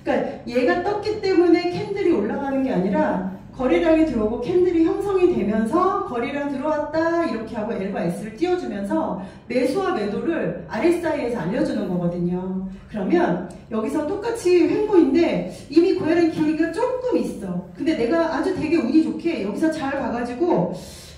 그러니까 얘가 떴기 때문에 캔들이 올라가는 게 아니라 거래량이 들어오고 캔들이 형성이 되면서 거래량 들어왔다 이렇게 하고 L과 S를 띄워주면서 매수와 매도를 RSI에서 알려주는 거거든요. 그러면 여기서 똑같이 횡보인데 이미 고혈압 기울기가 조금 있어. 근데 내가 아주 되게 운이 좋게 여기서 잘 봐가지고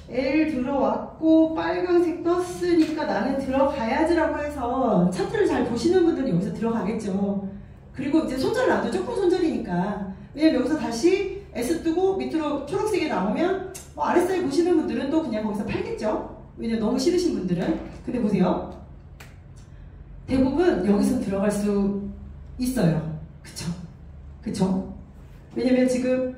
L 들어왔고 빨간색 떴으니까 나는 들어가야지라고 해서 차트를 잘 보시는 분들은 여기서 들어가겠죠. 그리고 이제 손절 놔도 조금 손절이니까. 왜냐면 여기서 다시 S 뜨고 밑으로 초록색이 나오면 RSI 보시는 분들은 또 그냥 거기서 팔겠죠. 왜냐면 너무 싫으신 분들은. 근데 보세요. 대부분 여기서 들어갈 수 있어요. 그쵸? 왜냐면 지금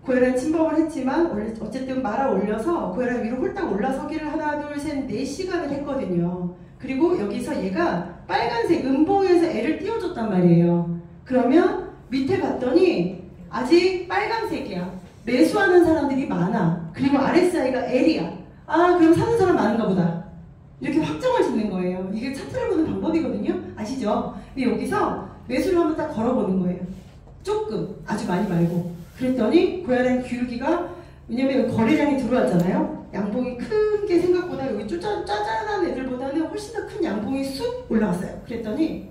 고혈압 침범을 했지만 어쨌든 말아 올려서 고혈압 위로 홀딱 올라서기를 하나 둘 셋 4시간을 했거든요. 그리고 여기서 얘가 빨간색 음봉에서 L을 띄워줬단 말이에요. 그러면 밑에 봤더니 아직 빨간색이야. 매수하는 사람들이 많아. 그리고 RSI가 L이야. 그럼 사는 사람 많은가 보다. 이렇게 확정을 짓는 거예요. 이게 차트를 보는 방법이거든요. 아시죠? 근데 여기서 매수를 한번 딱 걸어보는 거예요. 조금, 아주 많이 말고. 그랬더니 고혈압 기울기가 왜냐면 거래량이 들어왔잖아요. 양봉이 큰 게 생각보다 여기 짜잔한 애들보다는 훨씬 더 큰 양봉이 쑥 올라왔어요. 그랬더니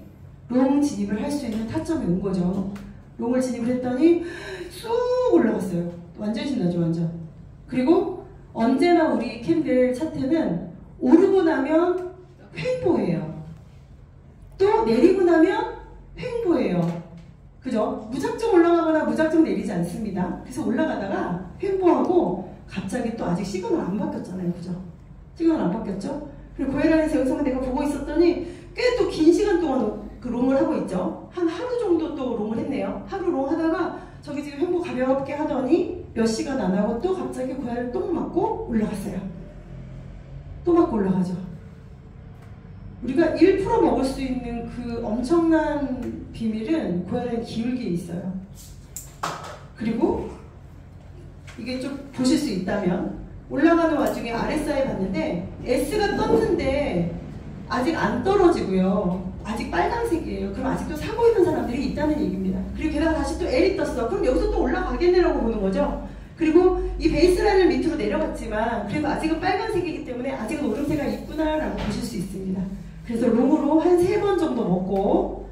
롱 진입을 할 수 있는 타점이 온 거죠. 롱을 진입을 했더니 쑥 올라갔어요. 완전 신나죠, 완전. 그리고 언제나 우리 캔들 차트는 오르고 나면 횡보예요. 또 내리고 나면 횡보예요. 그죠? 무작정 올라가거나 무작정 내리지 않습니다. 그래서 올라가다가 횡보하고 갑자기 또 아직 시그널 안 바뀌었잖아요. 그죠? 시그널 안 바뀌었죠? 그리고 고해란에서 여기서 내가 보고 있었더니 꽤 또 긴 시간 동안 그 롱을 하고 있죠. 한 하루 정도 또 롱을 했네요. 하루 롱 하다가 저기 지금 횡보 가볍게 하더니 몇 시간 안 하고 또 갑자기 고해를 똥 맞고 올라갔어요. 또 맞고 올라가죠. 우리가 1% 먹을 수 있는 그 엄청난 비밀은 고해란 기울기에 있어요. 그리고 이게 좀 보실 수 있다면 올라가는 와중에 RSI 봤는데 S가 떴는데 아직 안 떨어지고요. 아직 빨간색이에요. 그럼 아직도 사고 있는 사람들이 있다는 얘기입니다. 그리고 게다가 다시 또 L이 떴어. 그럼 여기서 또 올라가겠네라고 보는 거죠. 그리고 이 베이스라인을 밑으로 내려갔지만 그래도 아직은 빨간색이기 때문에 아직은 오름세가 있구나라고 보실 수 있습니다. 그래서 롱으로 한 3번 정도 먹고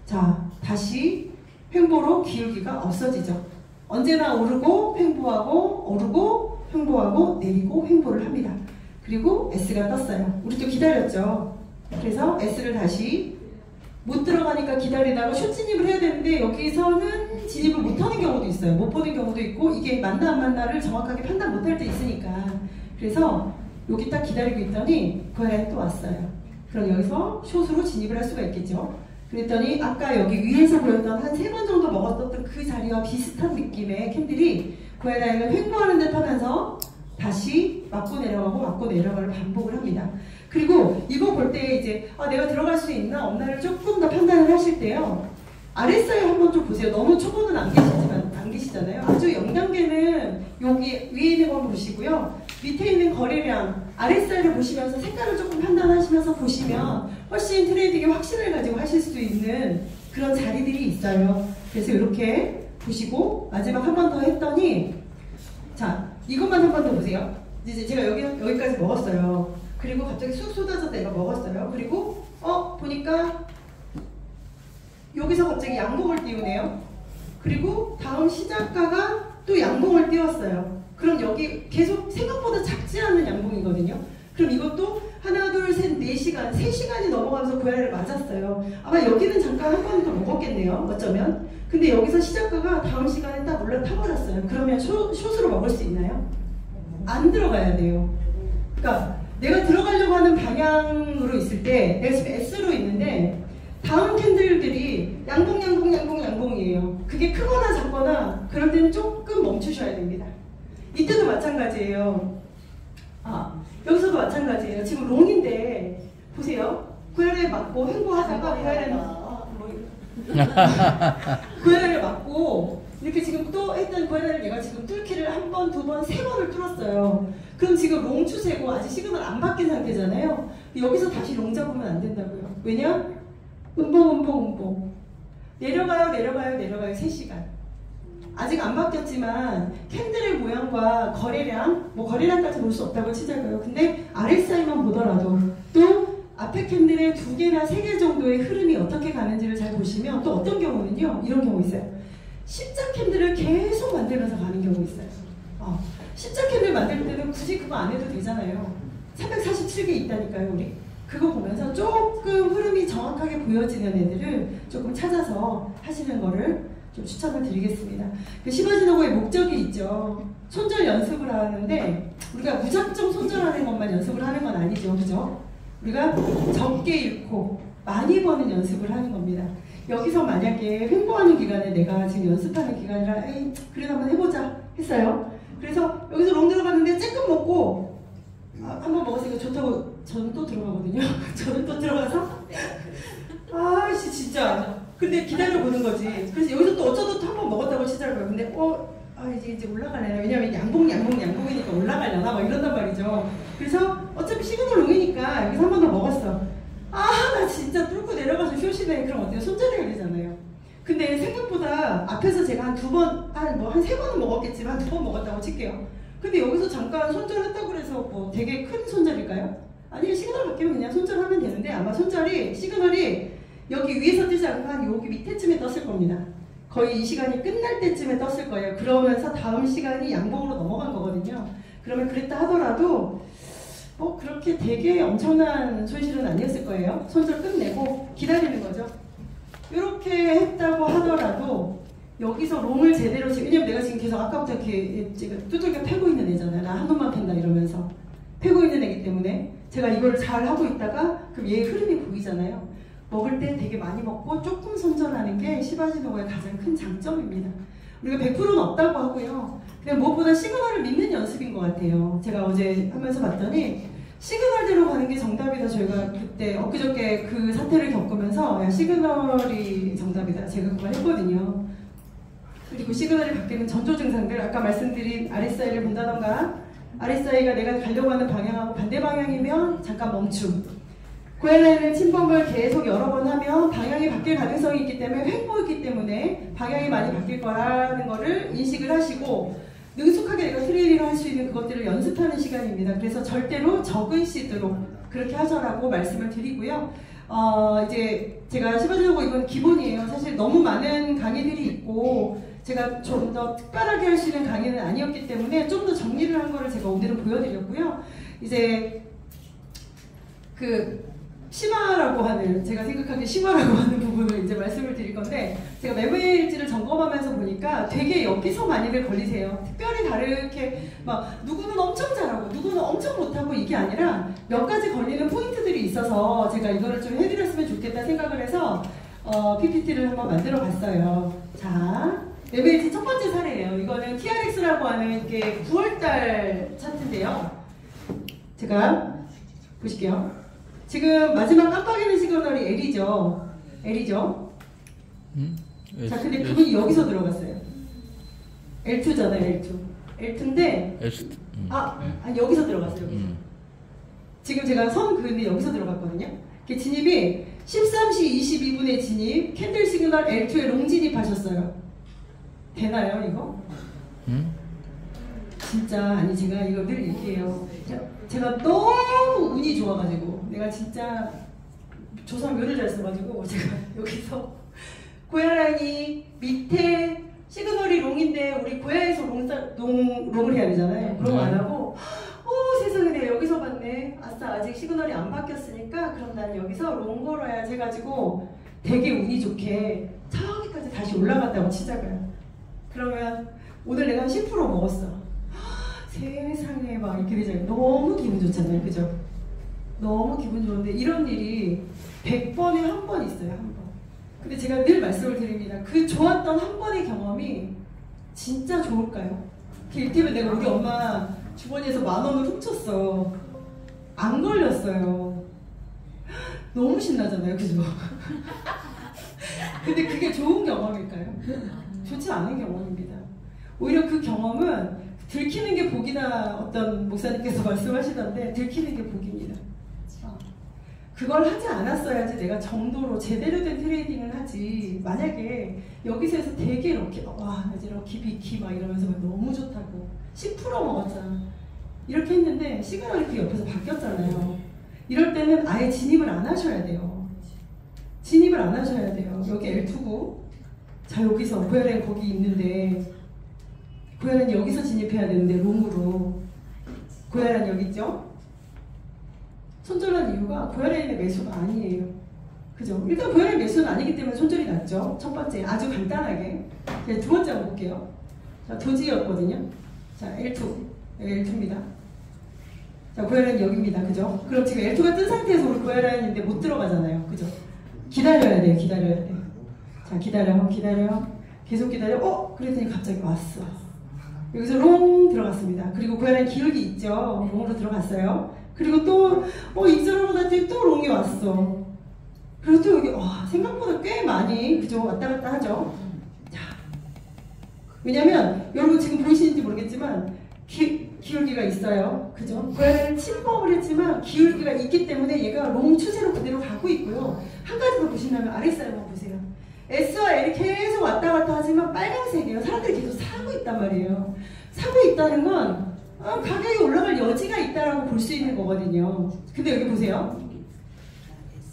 자 다시 횡보로 기울기가 없어지죠. 언제나 오르고 횡보하고 오르고 횡보하고 내리고 횡보를 합니다. 그리고 S가 떴어요. 우리 또 기다렸죠. 그래서 S를 다시 못 들어가니까 기다리다가 숏 진입을 해야 되는데 여기서는 진입을 못하는 경우도 있어요. 못 보는 경우도 있고 이게 맞나 안 맞나를 정확하게 판단 못할 때 있으니까 그래서 여기 딱 기다리고 있더니 고해란이 또 왔어요. 그럼 여기서 숏으로 진입을 할 수가 있겠죠. 그랬더니 아까 여기 위에서 보였던 한 3번 정도 먹었던 그 자리와 비슷한 느낌의 캔들이 고해란을 횡보하는 듯 하면서 다시 맞고 내려가를 반복을 합니다. 그리고 이거 볼 때 이제 내가 들어갈 수 있나 없나를 조금 더 판단을 하실 때요. RSI 한번 좀 보세요. 너무 초보는 안 계시잖아요. 아주 0단계는 여기 위에 있는 거 한번 보시고요. 밑에 있는 거래량 RSI를 보시면서 색깔을 조금 판단하시면서 보시면 훨씬 트레이딩에 확신을 가지고 하실 수 있는 그런 자리들이 있어요. 그래서 이렇게 보시고 마지막 한 번 더 했더니 자 이것만 한 번 더 보세요. 이제 제가 여기까지 먹었어요. 그리고 갑자기 쑥 쏟아져 내가 먹었어요. 그리고 보니까 여기서 갑자기 양봉을 띄우네요. 그리고 다음 시작가가 또 양봉을 띄웠어요. 그럼 여기 계속 생각보다 작지 않은 양봉이거든요. 그럼 이것도 하나, 둘, 셋, 4시간, 3시간이 넘어가면서 고해를 맞았어요. 아마 여기는 잠깐 한 번 더 먹었겠네요. 어쩌면. 근데 여기서 시작가가 다음 시간에 딱 올라타버렸어요. 그러면 숏으로 먹을 수 있나요? 안 들어가야 돼요. 그러니까 내가 들어가려고 하는 방향으로 있을 때 내가 지금 S로 있는데 다음 캔들들이 양봉이에요. 그게 크거나 작거나 그럴 때는 조금 멈추셔야 됩니다. 이때도 마찬가지예요. 여기서도 마찬가지예요. 지금 롱인데 보세요. 고해를 맞고 횡보하다가 고해를 맞고 이렇게 지금 또 했던 고해를 내가 지금 뚫기를 한 번, 2번, 3번을 뚫었어요. 그럼 지금 롱 추세고 아직 시그널 안 바뀐 상태잖아요. 여기서 다시 롱 잡으면 안 된다고요. 왜냐? 음봉 내려가요 3시간 아직 안 바뀌었지만 캔들의 모양과 거래량 거래량까지 볼 수 없다고 치자고요. 근데 RSI만 보더라도 또 앞에 캔들의 2개나 3개 정도의 흐름이 어떻게 가는지를 잘 보시면 또 어떤 경우는요 이런 경우 있어요. 십자 캔들을 계속 만들면서 가는 경우 있어요. 십자 캔들 만들 때는 굳이 그거 안 해도 되잖아요. 347개 있다니까요 우리. 그거 보면서 조금 흐름이 정확하게 보여지는 애들을 조금 찾아서 하시는 거를 좀 추천을 드리겠습니다. 그 시바지노고의 목적이 있죠. 손절 연습을 하는데 우리가 무작정 손절하는 것만 연습을 하는 건 아니죠. 그죠? 우리가 적게 잃고 많이 버는 연습을 하는 겁니다. 여기서 만약에 횡보하는 기간에 내가 지금 연습하는 기간이라 그래도 한번 해보자 했어요. 그래서 여기서 롱 들어갔는데 쬐끔 먹고 한번 먹었으니까 좋다고 저는 또 들어가거든요. 저는 또 들어가서 아씨 진짜 근데 기다려보는 거지. 그래서 여기서 또 어쩌다 또 한 번 먹었다고 치자고요. 근데 이제 올라가려나. 왜냐면 양봉이니까 올라가려나 이런단 말이죠. 그래서 어차피 시그널 롱이니까 여기서 한 번 더 먹었어. 나 진짜 뚫고 내려가서 숏이네. 그럼 어때요? 손절이 걸리잖아요. 근데 생각보다 앞에서 제가 한 2번, 한 3번은 먹었겠지만 2번 먹었다고 칠게요. 근데 여기서 잠깐 손절했다고 해서 되게 큰 손절일까요? 아니 시그널 바뀌면 그냥 손절하면 되는데 아마 시그널이 여기 위에서 뜨지 않고 한 여기 밑에쯤에 떴을 겁니다. 거의 이 시간이 끝날 때쯤에 떴을 거예요. 그러면서 다음 시간이 양봉으로 넘어간 거거든요. 그러면 그랬다 하더라도 그렇게 되게 엄청난 손실은 아니었을 거예요. 손절 끝내고 기다리는 거죠. 이렇게 했다고 하더라도 여기서 롱을 제대로 왜냐면 내가 지금 계속 아까부터 이렇게 제가 두들겨 패고 있는 애잖아요. 나 한 놈만 팬다 이러면서 패고 있는 애기 때문에 제가 이걸 잘 하고 있다가 그럼 얘의 흐름이 보이잖아요. 먹을 때 되게 많이 먹고 조금 선전하는 게 시바지노고의 가장 큰 장점입니다. 우리가 100%는 없다고 하고요. 그냥 무엇보다 시그널을 믿는 연습인 것 같아요. 제가 어제 하면서 봤더니 시그널대로 가는 게 정답이다. 저희가 그때 엊그저께 그 사태를 겪으면서 야 시그널이 정답이다. 제가 그걸 했거든요. 그리고 시그널이 바뀌는 전조 증상들 아까 말씀드린 RSI를 본다던가 RSI가 내가 가려고 하는 방향하고 반대 방향이면 잠깐 멈춤. 고양이는 침범을 계속 여러 번 하면 방향이 바뀔 가능성이 있기 때문에 횡보했기 때문에 방향이 많이 바뀔 거라는 거를 인식을 하시고 능숙하게 내가 트레이닝을 할 수 있는 그것들을 연습하는 시간입니다. 그래서 절대로 적은 시드로 그렇게 하셔라고 말씀을 드리고요. 이제 제가 시바지노고 이건 기본이에요. 사실 너무 많은 강의들이 있고 제가 좀 더 특별하게 할 수 있는 강의는 아니었기 때문에 좀 더 정리를 한 거를 제가 오늘은 보여드렸고요. 이제 그 심화라고 하는 제가 생각하기에 심화라고 하는 부분을 이제 말씀을 드릴 건데 제가 매매일지를 점검하면서 보니까 되게 여기서 많이들 걸리세요. 특별히 다르게 막 누구는 엄청 잘하고 누구는 엄청 못하고 이게 아니라 몇 가지 걸리는 포인트들이 있어서 제가 이거를 좀 해드렸으면 좋겠다 생각을 해서 PPT를 한번 만들어 봤어요. 자, 매매일지 첫 번째 사례예요. 이거는 TRX라고 하는 게 9월달 차트인데요. 제가 보실게요. 지금 마지막 깜빡이는 시그널이 L이죠. L이죠. 자, 근데 그분이 여기서 들어갔어요. L2잖아요, L2. L2인데, 아니, 여기서 들어갔어요, 여기서. 지금 제가 선 그은데 여기서 들어갔거든요. 그 진입이 13시 22분에 진입, 캔들 시그널 L2에 롱 진입하셨어요. 되나요, 이거? 진짜, 아니, 제가 이거 늘 얘기해요. 제가 너무 운이 좋아가지고 내가 진짜 조상묘를 잘 써가지고 제가 여기서 고야랑이 밑에 시그널이 롱인데 우리 고야에서 롱을 해야 되잖아요. 롱 안 하고 세상에 내가 여기서 봤네. 아싸 아직 시그널이 안 바뀌었으니까 그럼 난 여기서 롱 걸어야지 해가지고 되게 운이 좋게 저기까지 다시 올라갔다고 치자고요. 그러면 오늘 내가 한 10% 먹었어. 세상에 막 이렇게 되잖아요. 너무 기분 좋잖아요. 그죠? 너무 기분 좋은데 이런 일이 100번에 한 번 있어요. 한 번. 근데 제가 늘 말씀을 드립니다. 그 좋았던 한 번의 경험이 진짜 좋을까요? 이를테면 내가 우리 엄마 주머니에서 10,000원을 훔쳤어. 안 걸렸어요. 너무 신나잖아요. 그죠? 근데 그게 좋은 경험일까요? 좋지 않은 경험입니다. 오히려 그 경험은 들키는 게 복이다. 어떤 목사님께서 말씀하시던데 들키는 게 복입니다. 그걸 하지 않았어야지 내가 정도로 제대로 된 트레이딩을 하지. 만약에 여기서 해서 되게 럭키, 와 이제 럭키 비키 막 이러면서 막 너무 좋다고 10% 먹었잖아. 이렇게 했는데 시그널이 그 옆에서 바뀌었잖아요. 이럴 때는 아예 진입을 안 하셔야 돼요. 진입을 안 하셔야 돼요. 여기 L2고 자 여기서 고야랭 거기 있는데 고야는 여기서 진입해야 되는데 롱으로 고야는 여기 있죠? 손절한 이유가 고야란의 매수가 아니에요. 그죠? 일단 고야란 매수는 아니기 때문에 손절이 났죠. 첫 번째 아주 간단하게. 두 번째 한번 볼게요. 자 도지였거든요. 자 L2 L2입니다. 자 고야란이 여기입니다. 그죠? 그럼 지금 L2가 뜬 상태에서 우리 고야란인데 못 들어가잖아요. 그죠? 기다려야 돼요. 기다려야 돼요. 자 기다려 계속 기다려. 그랬더니 갑자기 왔어. 여기서 롱 들어갔습니다. 그리고 고야란 기울기 있죠. 롱으로 들어갔어요. 그리고 또 익스로보다 또 롱이 왔어. 그리고 또 여기 생각보다 꽤 많이 그죠? 왔다 갔다 하죠. 자, 왜냐면 여러분 지금 보이시는지 모르겠지만 기울기가 있어요. 그죠? 고야란은 침범을 했지만 기울기가 있기 때문에 얘가 롱 추세로 그대로 가고 있고요. 한 가지 더 보시면 RSI만 보세요. S와 L이 계속 왔다 갔다 하지만 빨간색이에요. 사람들이 계속 사고 있단 말이에요. 사고 있다는 건 가격이 올라갈 여지가 있다라고 볼 수 있는 거거든요. 근데 여기 보세요.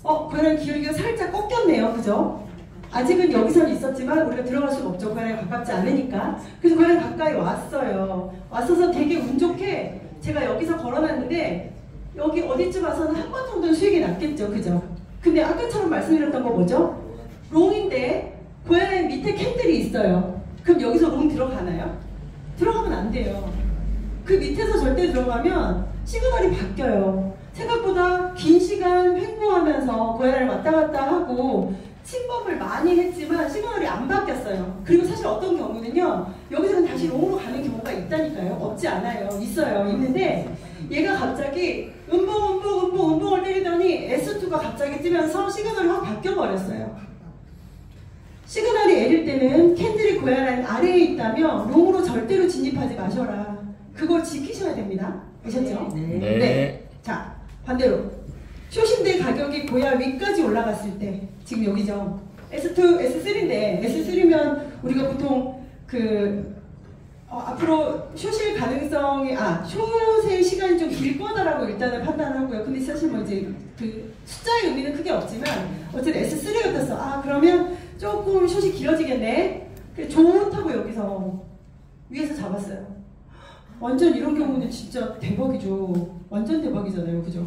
고야란 기울기가 살짝 꺾였네요. 그죠? 아직은 여기서는 있었지만 우리가 들어갈 수가 없죠. 고야란이 가깝지 않으니까. 그래서 고야란이 가까이 왔어요. 왔어서 되게 운 좋게 제가 여기서 걸어놨는데 여기 어디쯤 와서는 한 번 정도는 수익이 났겠죠. 그죠? 근데 아까처럼 말씀드렸던 거 뭐죠? 롱인데 고야라인 밑에 캔들이 있어요. 그럼 여기서 롱 들어가나요? 들어가면 안 돼요. 그 밑에서 절대 들어가면 시그널이 바뀌어요. 생각보다 긴 시간 횡보하면서 고야라인 왔다 갔다 하고 침범을 많이 했지만 시그널이 안 바뀌었어요. 그리고 사실 어떤 경우는요, 여기서는 다시 롱으로 가는 경우가 있다니까요. 없지 않아요. 있어요. 있는데 얘가 갑자기 음봉을 때리더니 S2가 갑자기 뜨면서 시그널이 확 바뀌어버렸어요. 시그널이 L일 때는 캔들이 고야라인 아래에 있다면 롱으로 절대로 진입하지 마셔라. 그걸 지키셔야 됩니다. 아셨죠? 네. 자, 반대로 쇼신대 가격이 고야 위까지 올라갔을 때, 지금 여기죠. S2, S3인데 S3면 우리가 보통 앞으로 쇼실 가능성이 쇼세 시간이 좀 길 거다라고 일단은 판단하고요. 근데 사실 뭐 이제 그 숫자의 의미는 크게 없지만 어쨌든 S3가 떴어. 그러면 조금 숏이 길어지겠네. 좋다고 여기서 위에서 잡았어요. 완전 이런 경우는 진짜 대박이죠. 완전 대박이잖아요. 그죠?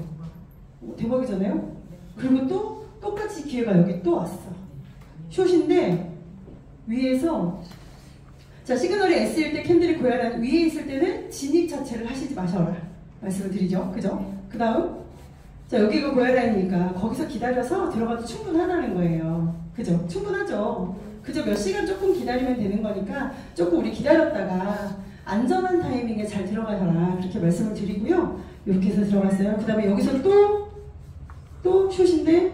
대박이잖아요. 그리고 또 똑같이 기회가 여기 또 왔어. 숏인데 위에서, 자, 시그널이 S일 때 캔들이 고야라인 위에 있을 때는 진입 자체를 하시지 마셔라 말씀을 드리죠. 그죠? 그 다음, 자, 여기가 고야라인이니까 거기서 기다려서 들어가도 충분하다는 거예요. 그죠? 충분하죠. 그저 몇 시간 조금 기다리면 되는 거니까 조금 우리 기다렸다가 안전한 타이밍에 잘 들어가셔라, 그렇게 말씀을 드리고요. 이렇게 해서 들어갔어요. 그 다음에 여기서 또 숏인데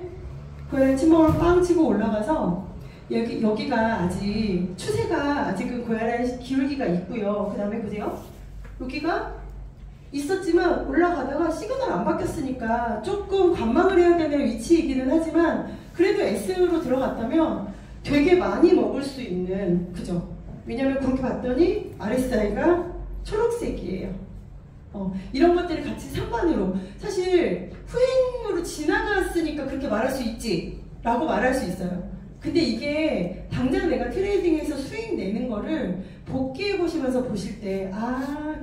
고야라인 침범을 빵 치고 올라가서 여기가 아직 추세가 아직은 고야라인 기울기가 있고요. 그 다음에 보세요. 여기가 있었지만 올라가다가 시그널 안 바뀌었으니까 조금 관망을 해야 되는 위치이기는 하지만 그래도 S로 들어갔다면 되게 많이 먹을 수 있는, 그죠? 왜냐면 그렇게 봤더니 RSI가 초록색이에요. 이런 것들을 같이 상관으로, 사실 후행으로 지나갔으니까 그렇게 말할 수 있지 라고 말할 수 있어요. 근데 이게 당장 내가 트레이딩에서 수익 내는 거를 복귀해 보시면서 보실 때,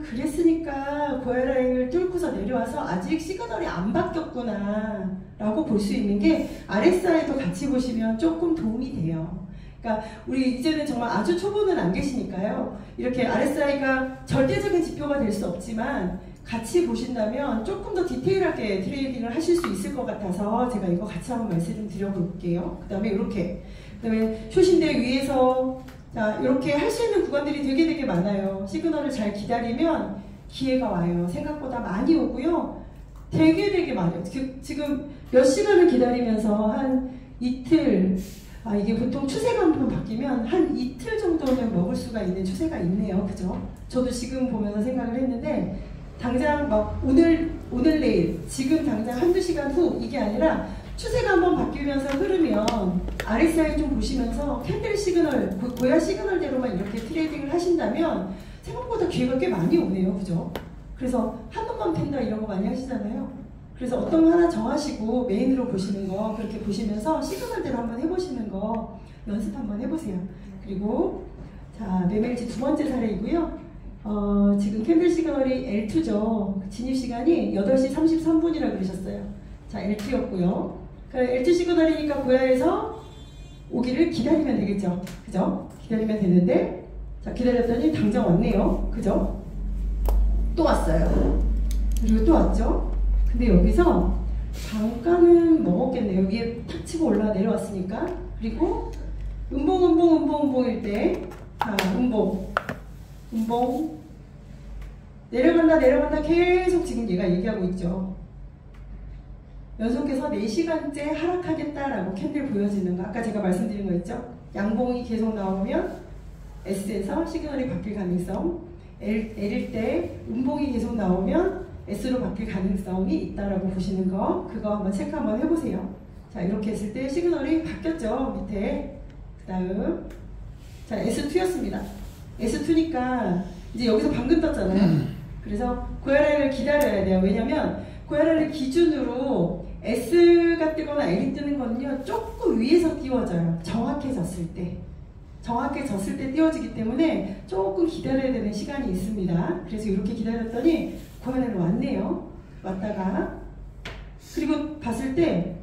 그랬으니까 고야라인을 뚫고서 내려와서 아직 시그널이 안 바뀌었구나 라고 볼 수 있는 게 RSI도 같이 보시면 조금 도움이 돼요. 그러니까 우리 이제는 정말 아주 초보는 안 계시니까요. 이렇게 RSI가 절대적인 지표가 될 수 없지만 같이 보신다면 조금 더 디테일하게 트레이딩을 하실 수 있을 것 같아서 제가 이거 같이 한번 말씀을 드려볼게요. 그 다음에 이렇게, 그 다음에 쇼신대 위에서, 자, 이렇게 할 수 있는 구간들이 되게 많아요. 시그널을 잘 기다리면 기회가 와요. 생각보다 많이 오고요. 되게 많아요. 지금 몇 시간을 기다리면서 한 이틀, 이게 보통 추세가 한번 바뀌면 한 이틀 정도는 먹을 수가 있는 추세가 있네요. 그죠? 저도 지금 보면서 생각을 했는데, 당장 막 오늘 내일, 지금 당장 한두 시간 후, 이게 아니라 추세가 한번 바뀌면서 흐르면 RSI 좀 보시면서 캔들 시그널, 고야 시그널대로만 이렇게 트레이딩을 하신다면 생각보다 기회가 꽤 많이 오네요. 그죠? 그래서 한 번만 팬다 이런 거 많이 하시잖아요. 그래서 어떤 거 하나 정하시고 메인으로 보시는 거, 그렇게 보시면서 시그널대로 한번 해보시는 거 연습 한번 해보세요. 그리고 자, 매매일지 두 번째 사례이고요. 지금 캔들 시그널이 L2죠. 진입 시간이 8시 33분이라고 그러셨어요. 자, L2였고요. L2 시그널이니까 고야에서 오기를 기다리면 되겠죠. 그죠? 기다리면 되는데, 자, 기다렸더니 당장 왔네요. 그죠? 또 왔어요. 그리고 또 왔죠? 근데 여기서 잠깐은 먹었겠네요. 위에 탁 치고 올라 내려왔으니까. 그리고 음봉일 때, 자, 음봉 내려간다 계속 지금 얘가 얘기하고 있죠. 연속해서 4시간째 하락하겠다라고 캔들 보여지는 거, 아까 제가 말씀드린 거 있죠? 양봉이 계속 나오면 S에서 시그널이 바뀔 가능성, L일 때 음봉이 계속 나오면 S로 바뀔 가능성이 있다라고 보시는 거, 그거 한번 체크 한번 해보세요. 자, 이렇게 했을 때 시그널이 바뀌었죠, 밑에. 그 다음, 자, S2였습니다. S2니까 이제 여기서 방금 떴잖아요. 그래서 고야라인을 기다려야 돼요. 왜냐면 고야라인을 기준으로 S가 뜨거나 L이 뜨는 거는요, 조금 위에서 띄워져요. 정확해졌을 때 띄워지기 때문에 조금 기다려야 되는 시간이 있습니다. 그래서 이렇게 기다렸더니 고야라인 왔네요. 왔다가, 그리고 봤을 때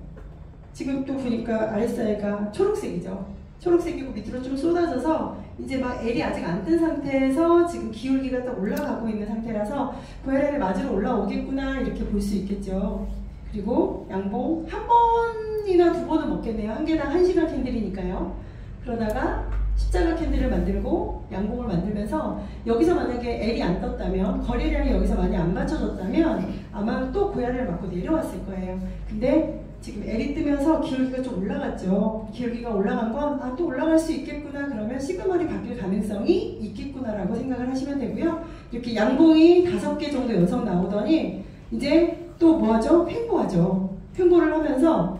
지금 또 보니까 RSI가 초록색이죠. 초록색이고 밑으로 좀 쏟아져서 이제 막 L이 아직 안 뜬 상태에서 지금 기울기가 또 올라가고 있는 상태라서 VRL을 맞으러 올라오겠구나 이렇게 볼 수 있겠죠. 그리고 양봉 한 번이나 두 번은 먹겠네요. 한 개당 1시간 캔들이니까요. 그러다가 십자가 캔들을 만들고 양봉을 만들면서 여기서 만약에 L이 안 떴다면 거래량이 여기서 많이 안 맞춰졌다면 아마 또 고야를 맞고 내려왔을 거예요. 근데 지금 L이 뜨면서 기울기가 좀 올라갔죠. 기울기가 올라간 건 아, 또 올라갈 수 있겠구나. 그러면 시그널이 바뀔 가능성이 있겠구나라고 생각을 하시면 되고요. 이렇게 양봉이 5개 정도 연속 나오더니 이제 또 뭐하죠? 횡보하죠. 횡보를 하면서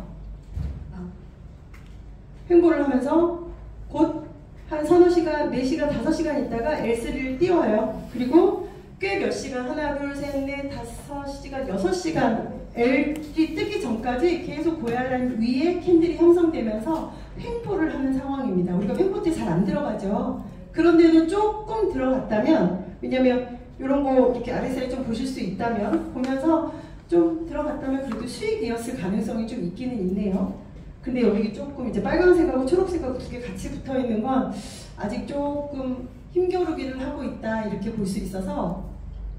곧 한 서너 시간, 4시간, 5시간 있다가 L3를 띄워요. 그리고 꽤 몇 시간, 하나, 둘, 셋, 넷, 5시간, 6시간 L이 뜨기 전까지 계속 고야라인 위에 캔들이 형성되면서 횡보를 하는 상황입니다. 우리가 횡보 때 잘 안 들어가죠. 그런데도 조금 들어갔다면, 왜냐면 이런 거 이렇게 RSI 좀 보실 수 있다면, 보면서 좀 들어갔다면 그래도 수익이었을 가능성이 좀 있기는 있네요. 근데 여기 조금 이제 빨간색하고 초록색하고 2개 같이 붙어 있는 건 아직 조금 힘겨루기를 하고 있다 이렇게 볼 수 있어서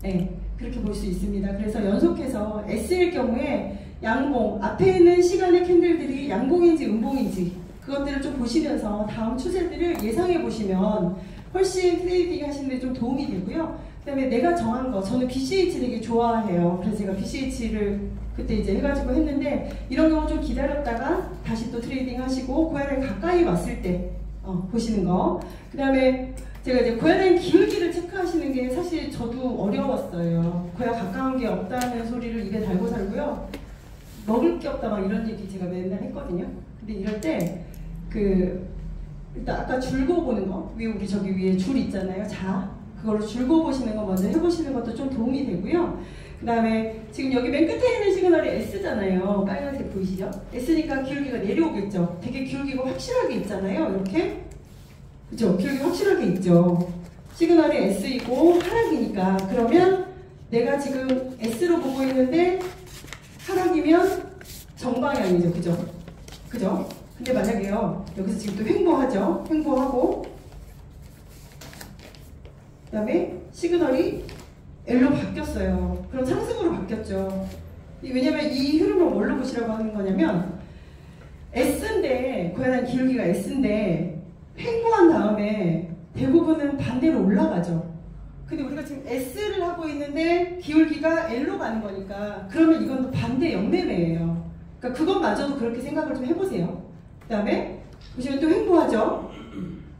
네, 그렇게 볼 수 있습니다. 그래서 연속해서 S일 경우에 양봉, 앞에 있는 시간의 캔들들이 양봉인지 음봉인지 그것들을 좀 보시면서 다음 추세들을 예상해 보시면 훨씬 트레이딩 하시는 데 좀 도움이 되고요. 그 다음에 내가 정한 거, 저는 BCH 되게 좋아해요. 그래서 제가 BCH를 그때 이제 해가지고 했는데 이런 경우 좀 기다렸다가 다시 또 트레이딩 하시고 고야라인 가까이 왔을 때 보시는 거. 그 다음에 제가 이제 고야라인 기울기를 체크하시는 게 사실 저도 어려웠어요. 고야 가까운 게 없다는 소리를 입에 달고 살고요. 먹을 게 없다 막 이런 얘기 제가 맨날 했거든요. 근데 이럴 때 일단 아까 줄고 보는 거, 우리 저기 위에 줄 있잖아요. 그걸로 줄고 보시는 거 먼저 해보시는 것도 좀 도움이 되고요. 그 다음에 지금 여기 맨 끝에 있는 시그널이 S잖아요. 빨간색 보이시죠? S니까 기울기가 내려오겠죠. 되게 기울기가 확실하게 있잖아요. 이렇게. 그죠? 기울기 확실하게 있죠. 시그널이 S이고 하락이니까. 그러면 내가 지금 S로 보고 있는데 하락이면 정방향이죠. 그죠? 근데 만약에요. 여기서 지금 또 횡보하죠. 횡보하고 그 다음에 시그널이 L로 바뀌었어요. 그럼 상승으로 바뀌었죠. 왜냐면 이 흐름을 뭘로 보시라고 하는 거냐면 S인데 고야라인 기울기가 S인데 횡보한 다음에 대부분은 반대로 올라가죠. 근데 우리가 지금 S를 하고 있는데 기울기가 L로 가는 거니까 그러면 이건 또 반대 역매매예요. 그러니까 그것마저도 그렇게 생각을 좀 해보세요. 그 다음에 보시면 또 횡보하죠.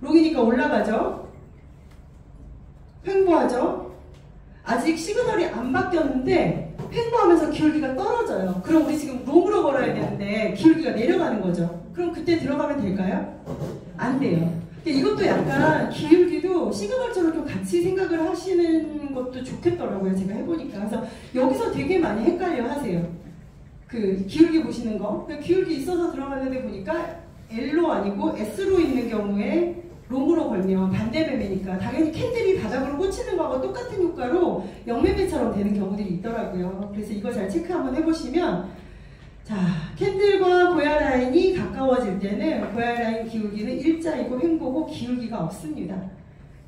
롱이니까 올라가죠. 횡보하죠. 아직 시그널이 안 바뀌었는데 횡보하면서 기울기가 떨어져요. 그럼 우리 지금 롱으로 걸어야 되는데 기울기가 내려가는 거죠. 그럼 그때 들어가면 될까요? 안 돼요. 이것도 약간 기울기도 시그널처럼 좀 같이 생각을 하시는 것도 좋겠더라고요. 제가 해보니까. 그래서 여기서 되게 많이 헷갈려 하세요. 그 기울기 보시는 거. 기울기 있어서 들어갔는데 보니까 L로 아니고 S로 있는 경우에 롱으로 걸면 반대 매매니까 당연히 캔들이 바닥으로 꽂히는 거하고 똑같은 효과로 역매매처럼 되는 경우들이 있더라고요. 그래서 이거 잘 체크 한번 해보시면 자, 캔들과 고야라인이 가까워질 때는 고야라인 기울기는 일자이고 횡보고 기울기가 없습니다.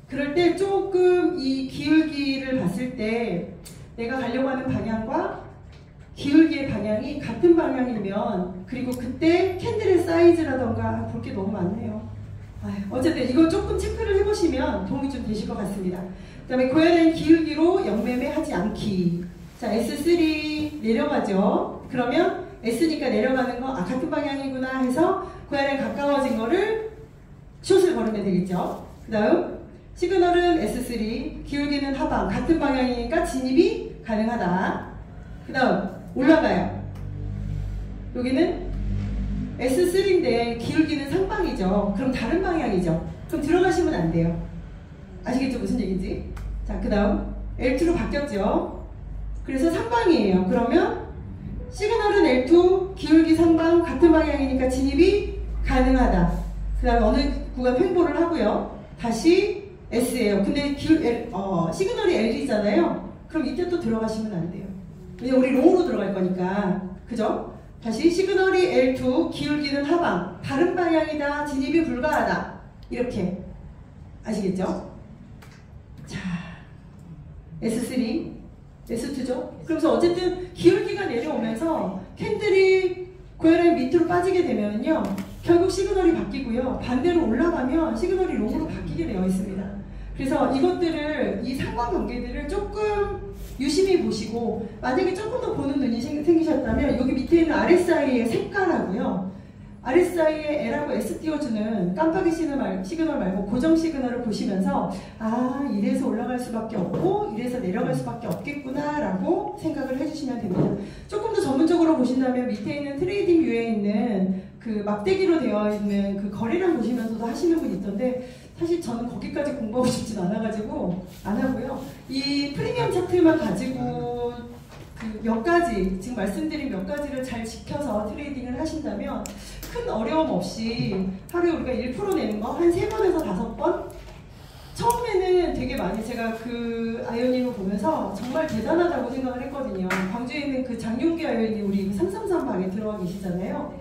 그럴 때 조금 이 기울기를 봤을 때 내가 가려고 하는 방향과 기울기의 방향이 같은 방향이면 그리고 그때 캔들의 사이즈라던가 볼 게 너무 많네요. 어쨌든 이거 조금 체크를 해보시면 도움이 좀 되실 것 같습니다. 그 다음에 고야라인 기울기로 역매매 하지 않기. 자, S3 내려가죠. 그러면 S니까 내려가는 거 같은 방향이구나 해서 고야라인 가까워진 거를 숏을 걸으면 되겠죠. 그 다음 시그널은 S3, 기울기는 하방, 같은 방향이니까 진입이 가능하다. 그 다음 올라가요. 여기는 S3인데 기울기는 상방이죠. 그럼 다른 방향이죠. 그럼 들어가시면 안 돼요. 아시겠죠? 무슨 얘기인지? 자, 그 다음 L2로 바뀌었죠. 그래서 상방이에요. 그러면 시그널은 L2, 기울기 상방, 같은 방향이니까 진입이 가능하다. 그 다음 어느 구간 횡보를 하고요. 다시 S예요. 근데 시그널이 L이잖아요. 그럼 이때 또 들어가시면 안 돼요. 왜냐면 우리 롱으로 들어갈 거니까. 그죠? 다시 시그널이 L2 기울기는 하방 다른 방향이다 진입이 불가하다 이렇게 아시겠죠? 자 S3 S2죠? 그래서 어쨌든 기울기가 내려오면서 캔들이 고혈압 밑으로 빠지게 되면요 결국 시그널이 바뀌고요 반대로 올라가면 시그널이 롱으로 바뀌게 되어 있습니다. 그래서 이것들을 이 상관관계들을 조금 유심히 보시고 만약에 조금 더 보는 눈이 생기셨다면 여기 밑에 있는 RSI의 색깔하고요 RSI에 L하고 S 띄워주는 깜빡이 시그널 말고 고정 시그널을 보시면서 아 이래서 올라갈 수밖에 없고 이래서 내려갈 수밖에 없겠구나 라고 생각을 해주시면 됩니다. 조금 더 전문적으로 보신다면 밑에 있는 트레이딩 뷰에 있는 그 막대기로 되어 있는 그 거래량 보시면서도 하시는 분이 있던데 사실 저는 거기까지 공부하고 싶진 않아가지고 안 하고요. 이 프리미엄 차트만 가지고 그 몇 가지 지금 말씀드린 몇 가지를 잘 지켜서 트레이딩을 하신다면 큰 어려움 없이 하루에 우리가 1% 내는 거 한 3번에서 5번 처음에는 되게 많이 제가 그 아이오님을 보면서 정말 대단하다고 생각을 했거든요. 광주에 있는 그 장윤기 아이오님 우리 333방에 들어와 계시잖아요.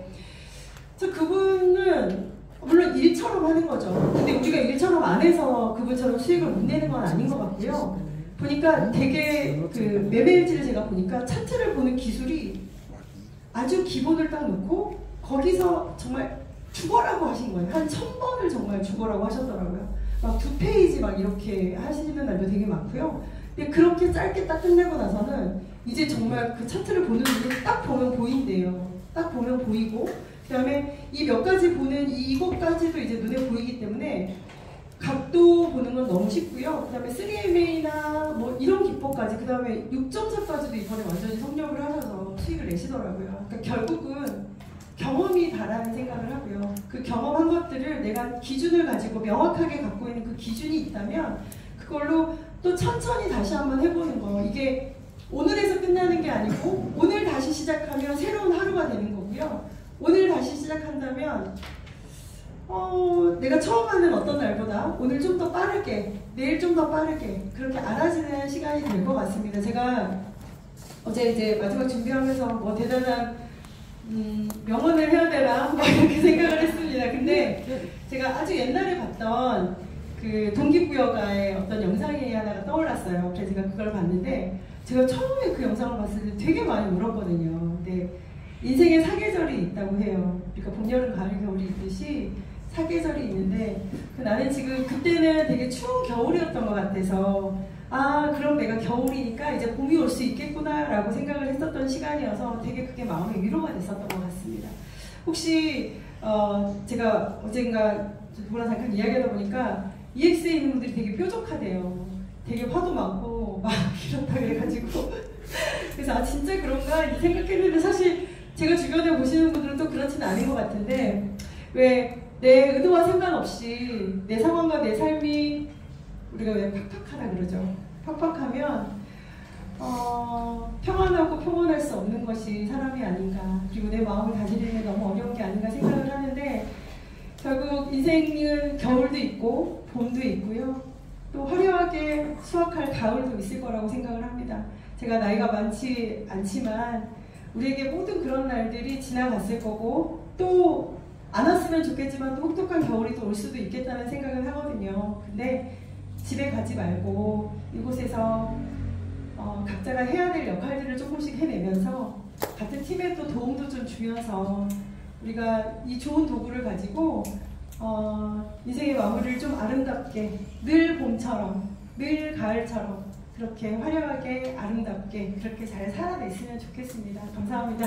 그래서 그분은 물론 일처럼 하는 거죠. 근데 우리가 일처럼 안 해서 그분처럼 수익을 못 내는 건 아닌 것 같고요. 보니까 되게 그 매매일지를 제가 보니까 차트를 보는 기술이 아주 기본을 딱 놓고 거기서 정말 죽어라고 하신 거예요. 한 1000번을 정말 죽어라고 하셨더라고요. 막 2페이지 막 이렇게 하시는 날도 되게 많고요. 근데 그렇게 짧게 딱 끝내고 나서는 이제 정말 그 차트를 보는 눈이 딱 보면 보인대요. 딱 보면 보이고 그 다음에 이 몇 가지 보는 이것까지도 이제 눈에 보이기 때문에 각도 보는 건 너무 쉽고요. 그 다음에 3MA나 뭐 이런 기법까지 그 다음에 6.4까지도 이번에 완전히 섭렵을 하셔서 수익을 내시더라고요. 그러니까 결국은 경험이 다라는 생각을 하고요. 그 경험한 것들을 내가 기준을 가지고 명확하게 갖고 있는 그 기준이 있다면 그걸로 또 천천히 다시 한번 해보는 거. 이게 오늘에서 끝나는 게 아니고 오늘 다시 시작하면 새로운 하루가 되는 거고요. 오늘 다시 시작한다면 내가 처음 하는 어떤 날보다 오늘 좀 더 빠르게 내일 좀 더 빠르게 그렇게 알아지는 시간이 될 것 같습니다. 제가 어제 이제 마지막 준비하면서 뭐 대단한 명언을 해야 되나 이렇게 생각을 했습니다. 근데 제가 아주 옛날에 봤던 그 동기부여가의 어떤 영상이 하나가 떠올랐어요. 그래서 제가 그걸 봤는데 제가 처음에 그 영상을 봤을 때 되게 많이 울었거든요. 근데 인생에 사계절이 있다고 해요. 그러니까 봄, 여름, 가을, 겨울이 있듯이 사계절이 있는데 나는 지금 그때는 되게 추운 겨울이었던 것 같아서 아 그럼 내가 겨울이니까 이제 봄이 올 수 있겠구나 라고 생각을 했었던 시간이어서 되게 그게 마음의 위로가 됐었던 것 같습니다. 혹시 제가 어젠가 누구랑 잠깐 이야기하다 보니까 EX에 있는 분들이 되게 뾰족하대요. 되게 화도 많고 막 이렇다 그래가지고 그래서 아 진짜 그런가 이 생각했는데 사실 제가 주변에 보시는 분들은 또 그렇지는 않은 것 같은데 왜 내 의도와 상관없이 내 상황과 내 삶이 우리가 왜 팍팍하다 그러죠. 팍팍하면 평안하고 평온할 수 없는 것이 사람이 아닌가 그리고 내 마음을 다스리는 게 너무 어려운 게 아닌가 생각을 하는데 결국 인생은 겨울도 있고 봄도 있고요. 또 화려하게 수확할 가을도 있을 거라고 생각을 합니다. 제가 나이가 많지 않지만 우리에게 모든 그런 날들이 지나갔을 거고 또 안 왔으면 좋겠지만 또 혹독한 겨울이 또 올 수도 있겠다는 생각을 하거든요. 근데 집에 가지 말고 이곳에서 각자가 해야 될 역할들을 조금씩 해내면서 같은 팀에 또 도움도 좀 주면서 우리가 이 좋은 도구를 가지고 인생의 마무리를 좀 아름답게 늘 봄처럼 늘 가을처럼 그렇게 화려하게 아름답게 그렇게 잘 살아냈으면 좋겠습니다. 감사합니다.